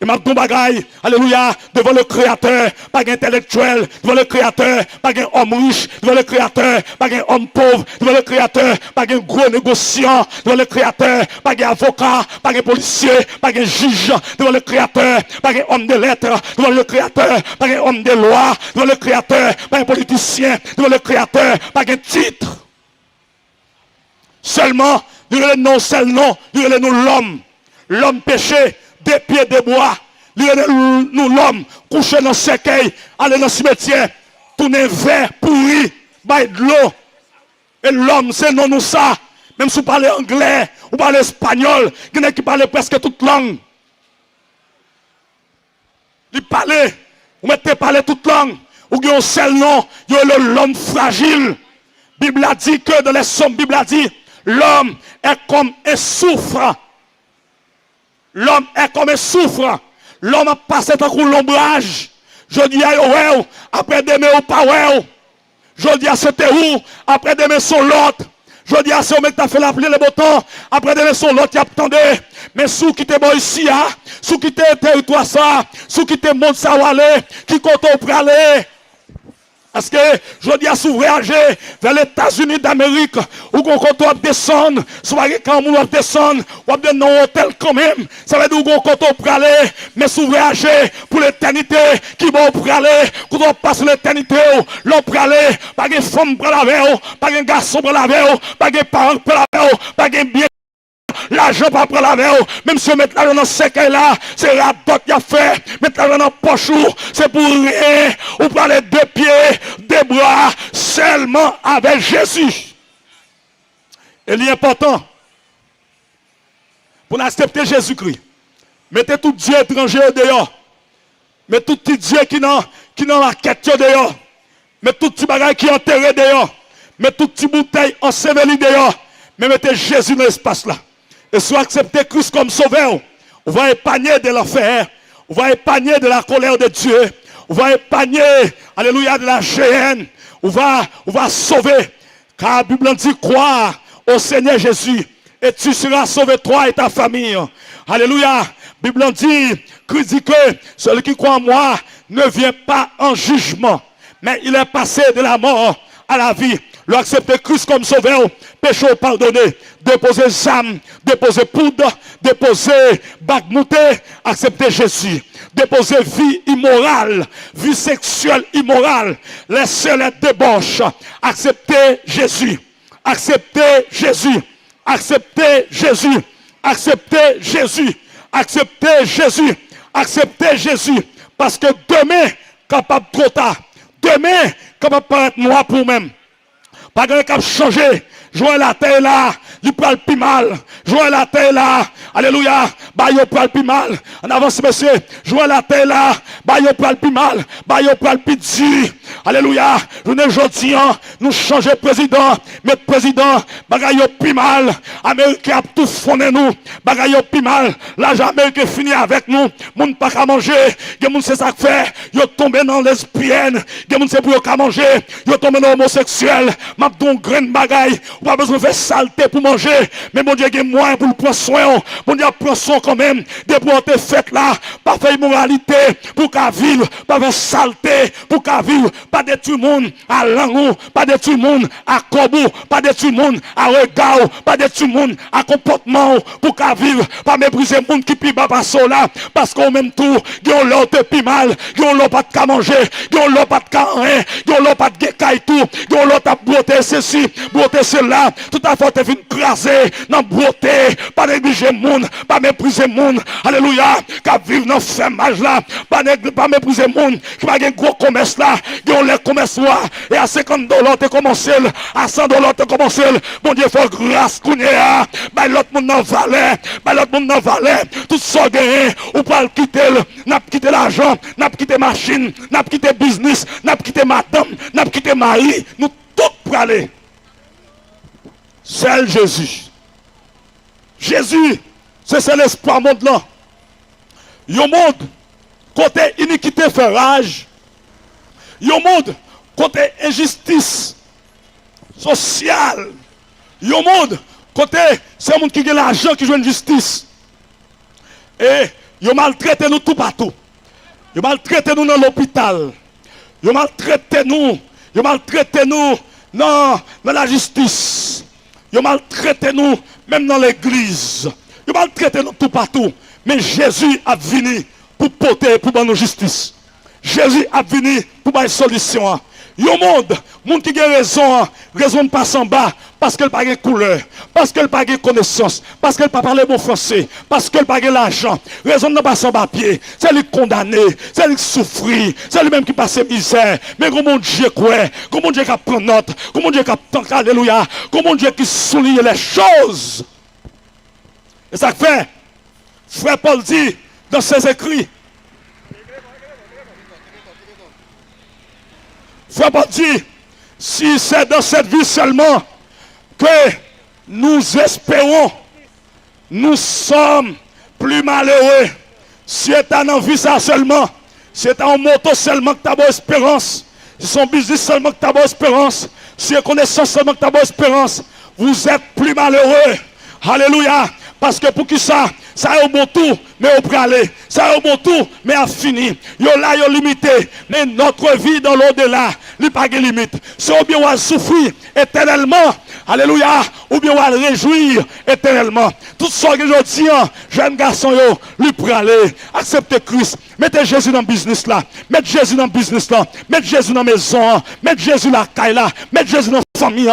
Et ma don bagaille, alléluia, devant le Créateur, pas d'intellectuel, devant le Créateur, pas d'un homme riche, devant le Créateur, pas d'un homme pauvre, devant le Créateur, pas d'un gros négociant, devant le Créateur, pas d'un avocat, pas d'un policier, pas d'un juge, devant le Créateur, pas d'un homme de lettres, devant le Créateur, pas d'un homme de loi, devant le Créateur, pas d'un politicien, devant le Créateur, pas d'un titre. Seulement, durant le nom, seul nom, durant le nom l'homme, l'homme péché, des pieds de bois, nous l'homme, couché dans le cercueil, aller dans le cimetière, tourner vert, pourri, bail de l'eau. Et l'homme, c'est non nous ça. Même si vous parlez anglais, ou parlez espagnol, il y en a qui parlent presque toute langue. Ils parlent, vous mettez parler toute langue, ou il y a un seul nom, il y a l'homme fragile. La Bible a dit que dans les sommes, la Bible a dit, l'homme est comme un souffre. L'homme est comme un souffre. L'homme a passé dans l'ombrage. Je dis à ouais, après demain ou pas ouais. Je dis à c'était où, après demain son l'autre. Je dis à ce mec qui a fait la pluie le beau temps, après demain son l'autre, il attendait. Mais sous qui te bon ici, sous qui te territoire ça, sous qui te monde ça ou aller, qui compte au aller. Parce que je dis à s'ouvrager vers les États-Unis d'Amérique, où on compte à descendre, soit quand on va descendre, ou bien dans un hôtel quand même, ça veut dire qu'on compte pour aller, mais s'ouvrager pour l'éternité, qui va pour aller, quand on passe l'éternité, l'on pour aller, pas de femme pour la veille, pas de garçon pour la veille, pas de parents pour la veille, pas de bien. L'argent pas pour la veille, même si on met l'argent dans ce cas-là, c'est la dot qui a fait, mettre l'argent dans le poche, c'est pour rien, ou pour les deux pieds, deux bras, seulement avec Jésus. Et l'important, pour accepter Jésus-Christ, mettez tout Dieu étranger dehors, mettez tout petit Dieu qui n'a la quête dehors, mettez tout petit bagage qui est enterré dehors, mettez tout petit bouteille ensevelie dehors, mais mettez Jésus dans l'espace là. Et soit accepter Christ comme sauveur, on va épargner de l'enfer, on va épargner de la colère de Dieu, on va épargner, alléluia, de la géhenne, on va sauver. Car la Bible dit croire au Seigneur Jésus et tu seras sauvé toi et ta famille. Alléluia. La Bible dit, Christ dit que celui qui croit en moi ne vient pas en jugement, mais il est passé de la mort à la vie. le accepter Christ comme sauveur, péché pardonné, déposer zam, déposer poudre, déposer bagmouté, accepter Jésus, déposer vie immorale, vie sexuelle immorale, laisser les débauches, accepter Jésus, accepter Jésus, accepter Jésus, accepter Jésus, accepter Jésus, accepter Jésus, parce que demain, capable trop tard, demain, capable paraître noir pour même. Pas de cap changer. Jouer la terre là, il prend le plus mal. Jouer la terre là, alléluia, bah il prend le plus mal. En avance, monsieur, jouer la terre là, bah il prend le plus mal. Bah il prend le plus dur. Alléluia, nous ne aujourd'hui, nous changer président, mais président, bagaille au plus mal. Amérique a tout fondé nous, bagaille au plus mal. L'argent américain fini avec nous, moun pas qu'à manger. Gen moun c'est ça que fait, yo tombé dans lesbienne. Gen moun c'est pour yo qu'à manger, yo tombé dans homosexuel. M'a don grain bagaille. Pas besoin de faire saleté pour manger, mais mon Dieu a moyen pour le prendre soin. Mon Dieu prend soin quand même. Des pour faites là, pas faire immoralité pour qu'à vivre, pas faire saleté pour qu'à vivre, pas détruire le monde à langue, pas détruire le monde à corbeau, pas détruire le monde à regard, pas détruire le monde à comportement pour qu'à vivre, pas mépriser le monde qui pille pas par là, parce qu'au même tour, ils l'ont te mal, ils l'ont pas de qu'à manger, ils l'ont pas de qu'à rien, ils l'ont pas de guécaille tout, ils l'ont ta beauté ceci, beauté cela. Tout à fait, tu viens craser dans la beauté, pas négliger le monde, pas mépriser le monde. Alléluia, qui vivent dans ce fermage là, pas mépriser le monde, qui va un gros commerce là, qui ont les commerces là, et à $50 tu commencé, à $100 tu commencé. Bon Dieu, il faut grâce qu'on est là, bah l'autre monde n'en valait, bah l'autre monde n'en valait, tout ça gagné, ou pas le quitter, n'a pas quitté l'argent, n'a pas quitté machine, n'a pas quitté business, n'a pas quitté madame, n'a pas quitté mari, nous tous pour aller. C'est Jésus. Jésus, c'est l'espoir monde là. Yon monde, côté iniquité fait rage. Yon monde, côté injustice sociale. Yon monde, côté, c'est un monde qui a l'argent qui joue une justice. Et yon maltraite nous tout partout. Yon maltraite nous dans l'hôpital. Yon maltraite nous. Yon maltraite nous dans la justice. Ils maltraité nous, même dans l'église. Ils maltraité nous tout partout. Mais Jésus a venu pour porter, pour donner justice. Jésus a venu pour donner une solution. Yo monde qui a raison, raison de passer en bas, parce qu'elle n'a pas de couleur, parce qu'elle n'a pas de connaissance, parce qu'elle n'a pas parlé bon français, parce qu'elle n'a pas de l'argent, raison de passer en bas pied, c'est lui condamné, c'est lui souffrir, c'est lui même qui passe misère, mais comment Dieu croit, comment Dieu qui prend note, comment Dieu qui alléluia, comment Dieu qui souligne les choses. Et ça fait, frère Paul dit dans ses écrits, frère Paul dit, si c'est dans cette vie seulement que nous espérons, nous sommes plus malheureux. Si tu as en vie ça seulement, si tu as en moto seulement que tu as bonne espérance, si son business seulement que tu as bonne espérance, si connaissance seulement que tu as bonne espérance, vous êtes plus malheureux. Alléluia. Parce que pour qui ça est au bon tour, mais au pralé. Ça est au bon tour, mais à fini. Yo là, yo limité. Mais notre vie dans l'au-delà, il n'y a pas de limite. Si ou bien on va souffrir éternellement, alléluia, ou bien on va réjouir éternellement. Tout ce que je dis, jeune garçon, yo, lui pralé, acceptez Christ. Mettez Jésus dans le business là. Mettez Jésus dans le business là. Mettez Jésus dans la maison. Mettez Jésus dans la caille là. Mettez Jésus dans la famille.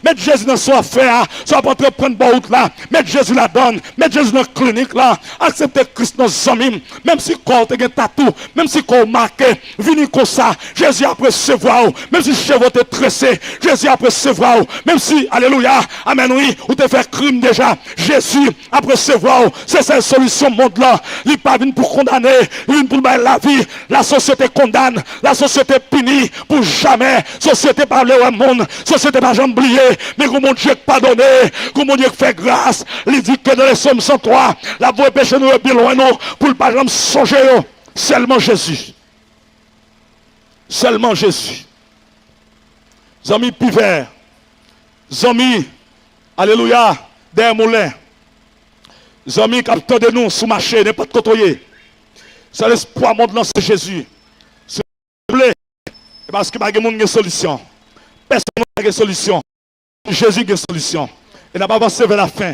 Mettez Jésus dans son affaire. Soit pas prendre bon route là. Mettez Jésus la donne. Mettez Jésus dans la clinique là. Acceptez Christ dans les amis. Même si corps est tatou. Même si corps marqué. Venez comme ça. Jésus après se voir. Même si cheveux est tressé. Jésus après se voir. Même si, alléluia, amen oui, ou te fait crime déjà. Jésus après se voir. C'est cette solution monde là. Il n'est pas venu pour condamner. Il vient pour la vie. La société condamne. La société punit pour jamais. Société par le monde. Société par jamais oublié. Mais comment Dieu pardonné. Comment Dieu fait grâce. Il dit que dans les Psaumes 103, la voix péché nous est bien loin nous. Pour le pas jamais songer. Seulement Jésus. Seulement Jésus. Zami Pivert. Zami. Alléluia. Derrière moulin. Zami capteur de nous sous marché. N'importe côté. C'est l'espoir monde là, c'est Jésus. C'est blé. Parce que pas de monde une solution. Personne n'a de solution. Jésus a une solution. Et n'a pas avancé vers la fin.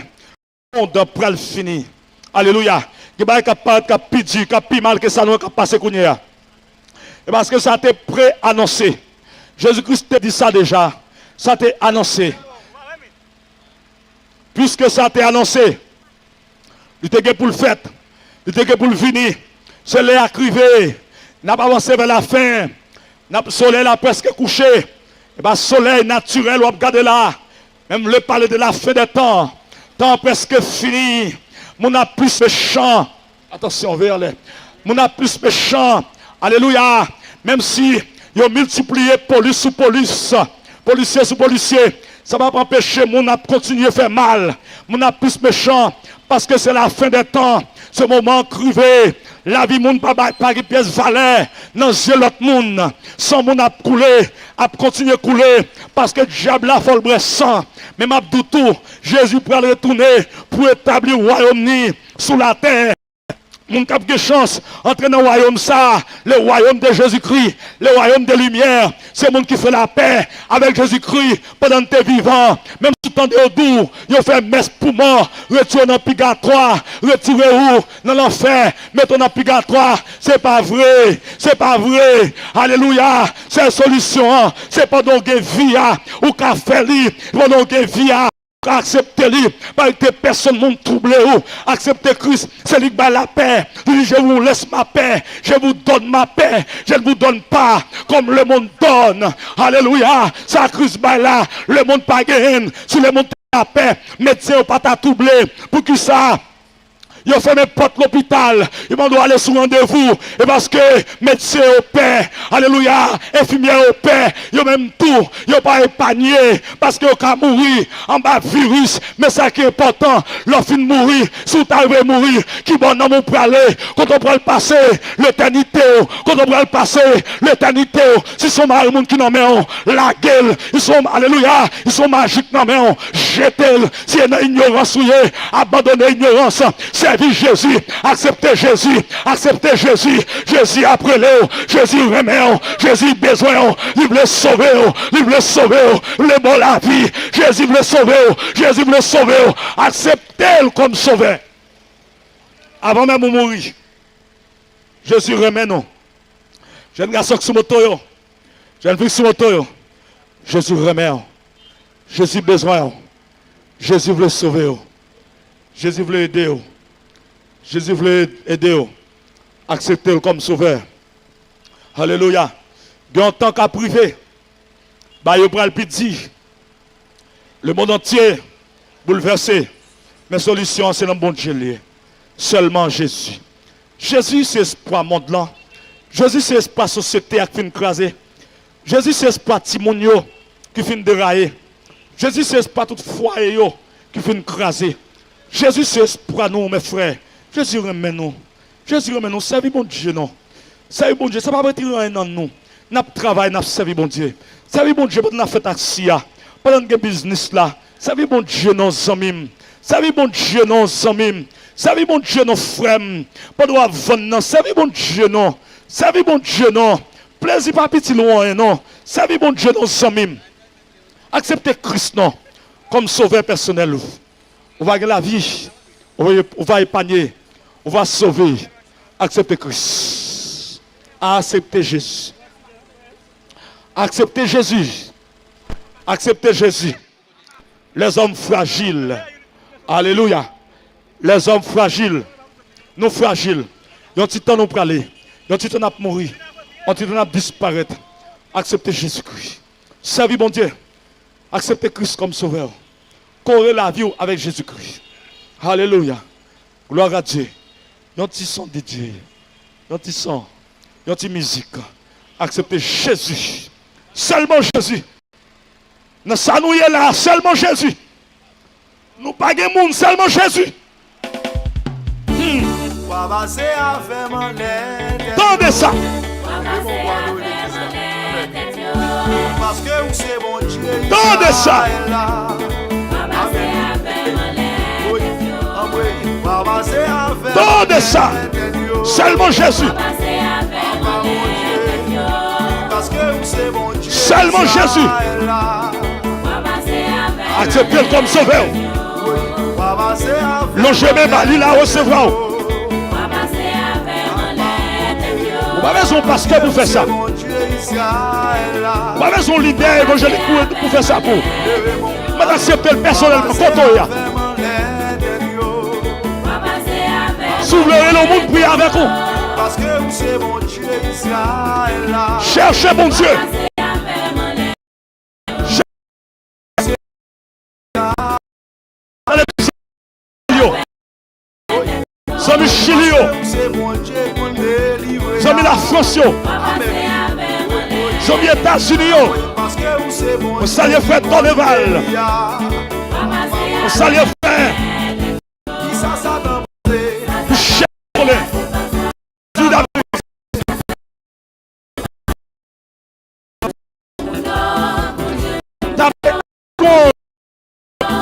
Le monde pour le finir. Alléluia. Il y a des gens qui ont plus dur, qui ont plus mal que ça, nous qui passé. Et parce que ça a été pré-annoncé. Jésus-Christ t'a dit ça déjà. Ça a été annoncé. Puisque ça a été annoncé, il était pour le fait, il était pour le venir. C'est l'heure arrivé. N'a pas avancé vers la fin. Le soleil a presque couché. Et bien, soleil naturel, on va regarder là. Même le parler de la fin des temps. Temps presque fini. Mon a plus méchant. Attention, vers les. Mon a plus méchant. Alléluia. Même si ils ont multiplié police sous police, policier sous policier, ça va pas empêcher mon a continuer à faire mal. Mon a plus méchant. Parce que c'est la fin des temps. Ce moment crivé. La vie moun pas pièce valeur dans yeux l'autre monde. Sans moun a coulé, a continuer couler parce que le diable a fait le sang. Mais m'a dit tout, Jésus pour retourner pour établir le royaume sous la terre. Moun kap de chance entrer dans le royaume ça, le royaume de Jésus-Christ, le royaume de lumière. C'est moun qui fait la paix avec Jésus-Christ pendant que tu es vivant. Même si tu es doux, il fait messe pour mort, retourne dans le purgatoire, retirez où dans l'enfer, mettons dans le purgatoire. C'est pas vrai, c'est pas vrai. Alléluia, c'est la solution. C'est pas donc vie ou qu'a fait li, pas donc vie acceptez-le, parce que personne ne trouble. Acceptez Christ, c'est lui qui bat la paix. Il dit, je vous laisse ma paix, je vous donne ma paix, je ne vous donne pas comme le monde donne. Alléluia, ça Christ bat là, le monde pas gagne, si le monde la paix, médecin pas ta troublé, pour que ça. Ils ont fait mes portes l'hôpital. Ils m'ont aller sur rendez-vous. Et parce que médecin au paix. Alléluia. Infirmière au paix. Ils ont même tout. Ils n'ont pas épargné. Parce qu'ils ont mourir en bas virus. Mais ça qui est important. Leur fin de mourir. Si vous arrivez mourir. Qui bon nom pour aller. Quand on peut le passer. L'éternité. Quand on peut le passer. L'éternité. Si sont mal monde qui n'en met la gueule. Ils sont, alléluia. Ils sont magiques n'en met jetez-le. Si il y a une ignorance. Abandonnez l'ignorance. Servez Jésus, acceptez Jésus, acceptez Jésus, Jésus après l'eau, Jésus remet, Jésus besoin, il veut sauver, il veut sauver, il veut bon la vie, Jésus veut sauver, Jésus veut sauver, acceptez-le comme sauveur. Avant même de mourir, Jésus remet nous. Jeune garçon qui sur moto, jeune fille sur moto, Jésus remet, Jésus besoin, Jésus veut sauver, Jésus veut aider. Jésus voulait aider, accepter comme sauveur. Alléluia. En tant qu'à privé, il prend le petit. Le monde entier bouleversé. Mais la solution, c'est dans le bon Dieu. Seulement Jésus. Jésus, c'est l'espoir monde là. Jésus, c'est l'espoir société qui finit écraser. Jésus, c'est l'espoir Timonio qui finit dérailler. Jésus, c'est l'espoir tout foyer qui finit écraser. Jésus, c'est l'espoir nous, mes frères. Jésus remet nous. Jésus remet nous. Servez bon Dieu, non. Servez bon Dieu. Ça ne va pas retirer rien dans nous. Nous travaillons, nous servons bon Dieu. Servez bon Dieu pendant que nous faisons taxi. Pendant que nous business là. Servez bon Dieu, nos amis. Servez bon Dieu, nos amis. Servez bon Dieu, nos frères. Pendant que nous vendre. Servez bon Dieu, non. Servez bon Dieu, non. Plaisir pas petit loin, non. Servez bon Dieu, nos amis. Acceptez Christ, non. Comme sauveur personnel. On va gagner la vie. On va épargner. On va sauver. Acceptez Christ. Acceptez Jésus. Acceptez Jésus. Acceptez Jésus. Les hommes fragiles. Alléluia. Les hommes fragiles. Nous fragiles. Ils ont petit temps nous pour aller. Ils ont petit temps pour mourir. Ils ont petit temps pour disparaître. Acceptez Jésus-Christ. Servez bon Dieu. Acceptez Christ comme sauveur. Correz la vie avec Jésus-Christ. Alléluia. Gloire à Dieu. Yon ti son de Dieu. Yon ti son. Yon ti musique. Acceptez Jésus. Seulement Jésus. Nous sommes là. Seulement Jésus. Nous pas de monde. Seulement Jésus. Tendez ça. Tendez ça. Tendez ça. Seulement Jésus. Seulement Jésus. Acceptez-le comme sauveur. Longez même à l'île à recevoir. Vous n'avez raison parce que vous faites ça. Vous n'avez raison l'idée évangélique pour faire ça pour. Mais acceptez-le personnellement. Quand s'ouvrir le monde, priez avec vous. Parce que c'est mon Dieu Israël. Cherchez mon Dieu. Zami Chili yo. Zami la France yo. Zami États-Unis yo. On salue frère Tonneval. On salue frère.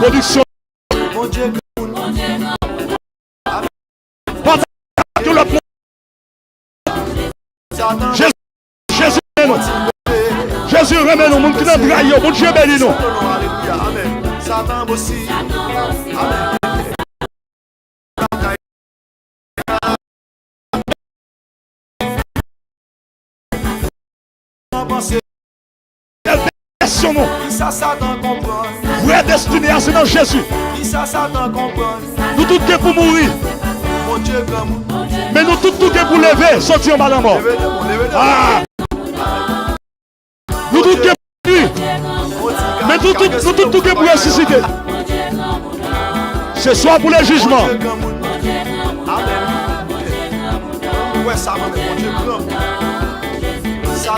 Production. Jésus remet nous, mon qui n'a trahi, mon Dieu béni nous. Amen. Satan aussi. Amen. Vraie destinée, c'est dans Jésus. Nous tous qui pour mourir. Mais nous tous qui pour lever, sortir en bas de la mort. Ah. Nous tous qui pour mourir. Mais nous tous qui pour ressusciter. Ce soir pour le jugement.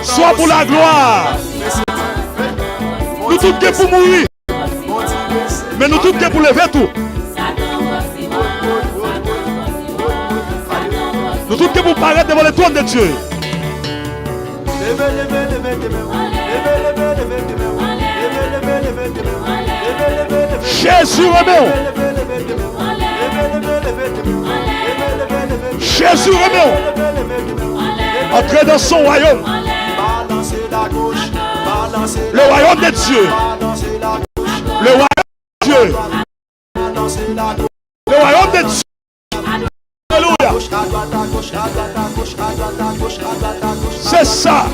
Soit pour la gloire. Nous tous qui pour mourir. Mais nous tous qui pour lever tout. Nous tous qui pour paraître devant le trône de Dieu. Jésus remet. Jésus remet. Entrez dans son royaume. Le royaume de Dieu. Le royaume de Dieu. Le royaume de Dieu. Alléluia. C'est ça.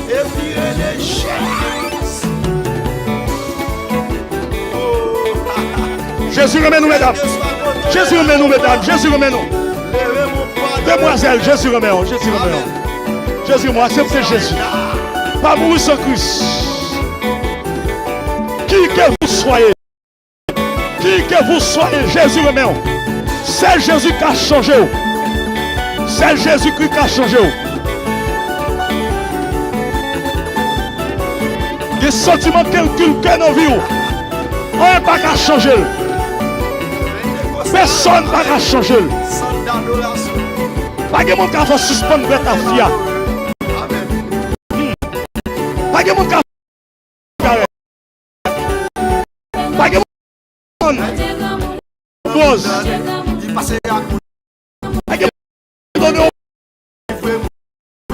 Jésus remet nous, mesdames. Jésus remet nous, mesdames. Jésus remet nous. Demoiselle, Jésus remet nous. Jésus remet nous. Jésus, moi, acceptez Jésus. Pas mourir sans Christ. Qui que vous soyez, Jésus remet nous. C'est Jésus qui a changé. C'est Jésus-Christ qui a changé. Des sentiments calculés que nos vies. On n'a pas qu'à changer. Personne n'a pas changer. Pas que mon cas va suspendre ta fille. Pas que mon cas pas que mon pose.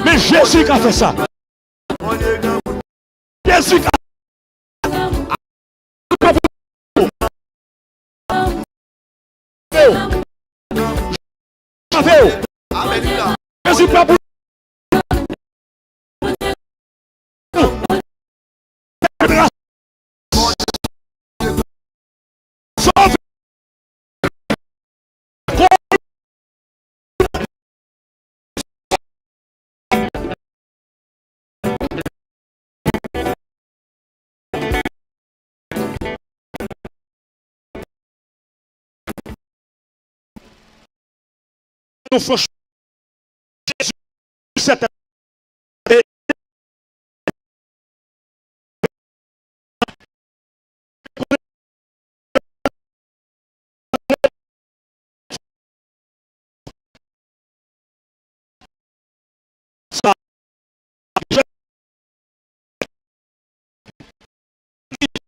Mais Jésus qui a fait ça. Jésus qui a Jésus pas pour franchement, Jésus, cette